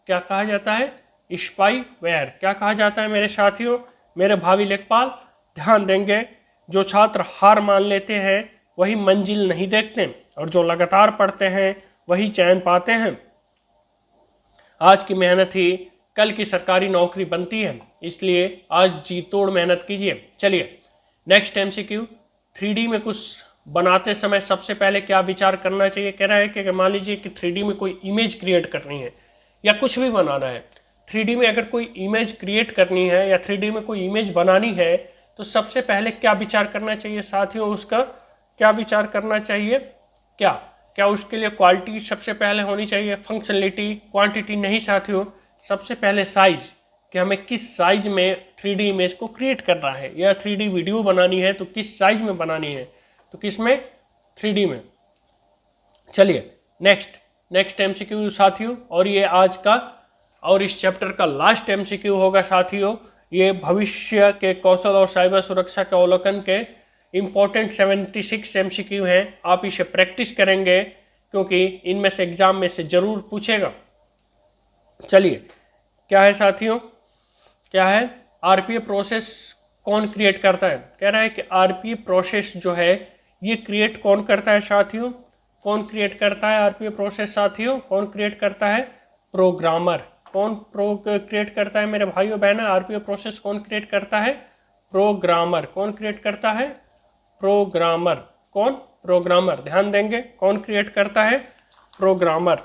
क्या कहा जाता है? स्पाईवेयर। क्या कहा जाता है मेरे साथियों? मेरे भावी लेखपाल ध्यान देंगे। जो छात्र हार मान लेते हैं वही मंजिल नहीं देखते और जो लगातार पढ़ते हैं वही चैन पाते हैं। आज की मेहनत ही कल की सरकारी नौकरी बनती है, इसलिए आज जी तोड़ मेहनत कीजिए। चलिए नेक्स्ट एमसीक्यू। 3D में कुछ बनाते समय सबसे पहले क्या विचार करना चाहिए? कह रहा है कि मान लीजिए कि 3D में कोई इमेज क्रिएट करनी है या कुछ भी बनाना है। 3D में अगर कोई इमेज क्रिएट करनी है या 3D में कोई इमेज बनानी है तो सबसे पहले क्या विचार करना चाहिए साथियों? उसका क्या विचार करना चाहिए? क्या उसके लिए क्वालिटी सबसे पहले होनी चाहिए? फंक्शनलिटी, क्वांटिटी नहीं साथियों। सबसे पहले साइज, कि हमें किस साइज में 3D इमेज को क्रिएट करना है, या 3D वीडियो बनानी है तो किस साइज में बनानी है, तो किस में? 3D में। चलिए नेक्स्ट एमसीक्यू साथियों, और ये आज का और इस चैप्टर का लास्ट एमसीक्यू होगा साथियों। ये भविष्य के कौशल और साइबर सुरक्षा के अवलोकन के इम्पोर्टेंट 76 एमसीक्यू हैं। आप इसे प्रैक्टिस करेंगे क्योंकि इनमें से एग्जाम में से जरूर पूछेगा। चलिए क्या है साथियों? क्या है? आरपीए प्रोसेस कौन क्रिएट करता है? कह रहा है कि आरपीए प्रोसेस जो है ये क्रिएट कौन करता है साथियों? कौन क्रिएट करता है आरपीए प्रोसेस साथियों? कौन क्रिएट करता है? प्रोग्रामर। कौन क्रिएट करता है मेरे भाइयों बहनों? आरपीए प्रोसेस कौन क्रिएट करता है? प्रोग्रामर। कौन क्रिएट करता है? प्रोग्रामर। कौन? प्रोग्रामर। ध्यान देंगे, कौन क्रिएट करता है? प्रोग्रामर।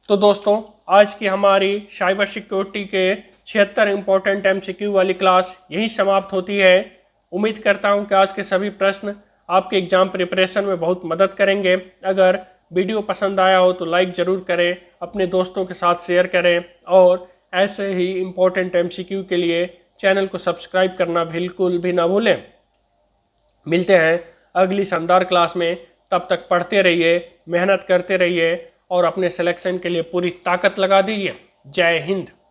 तो दोस्तों आज की हमारी साइबर सिक्योरिटी के 76 इंपॉर्टेंट एमसीक्यू वाली क्लास यही समाप्त होती है। उम्मीद करता हूं कि आज के सभी प्रश्न आपके एग्जाम प्रिपरेशन में बहुत मदद करेंगे। अगर वीडियो पसंद आया हो तो लाइक ज़रूर करें, अपने दोस्तों के साथ शेयर करें और ऐसे ही इम्पोर्टेंट एमसीक्यू के लिए चैनल को सब्सक्राइब करना बिल्कुल भी ना भूलें। मिलते हैं अगली शानदार क्लास में, तब तक पढ़ते रहिए, मेहनत करते रहिए और अपने सिलेक्शन के लिए पूरी ताकत लगा दीजिए। जय हिंद।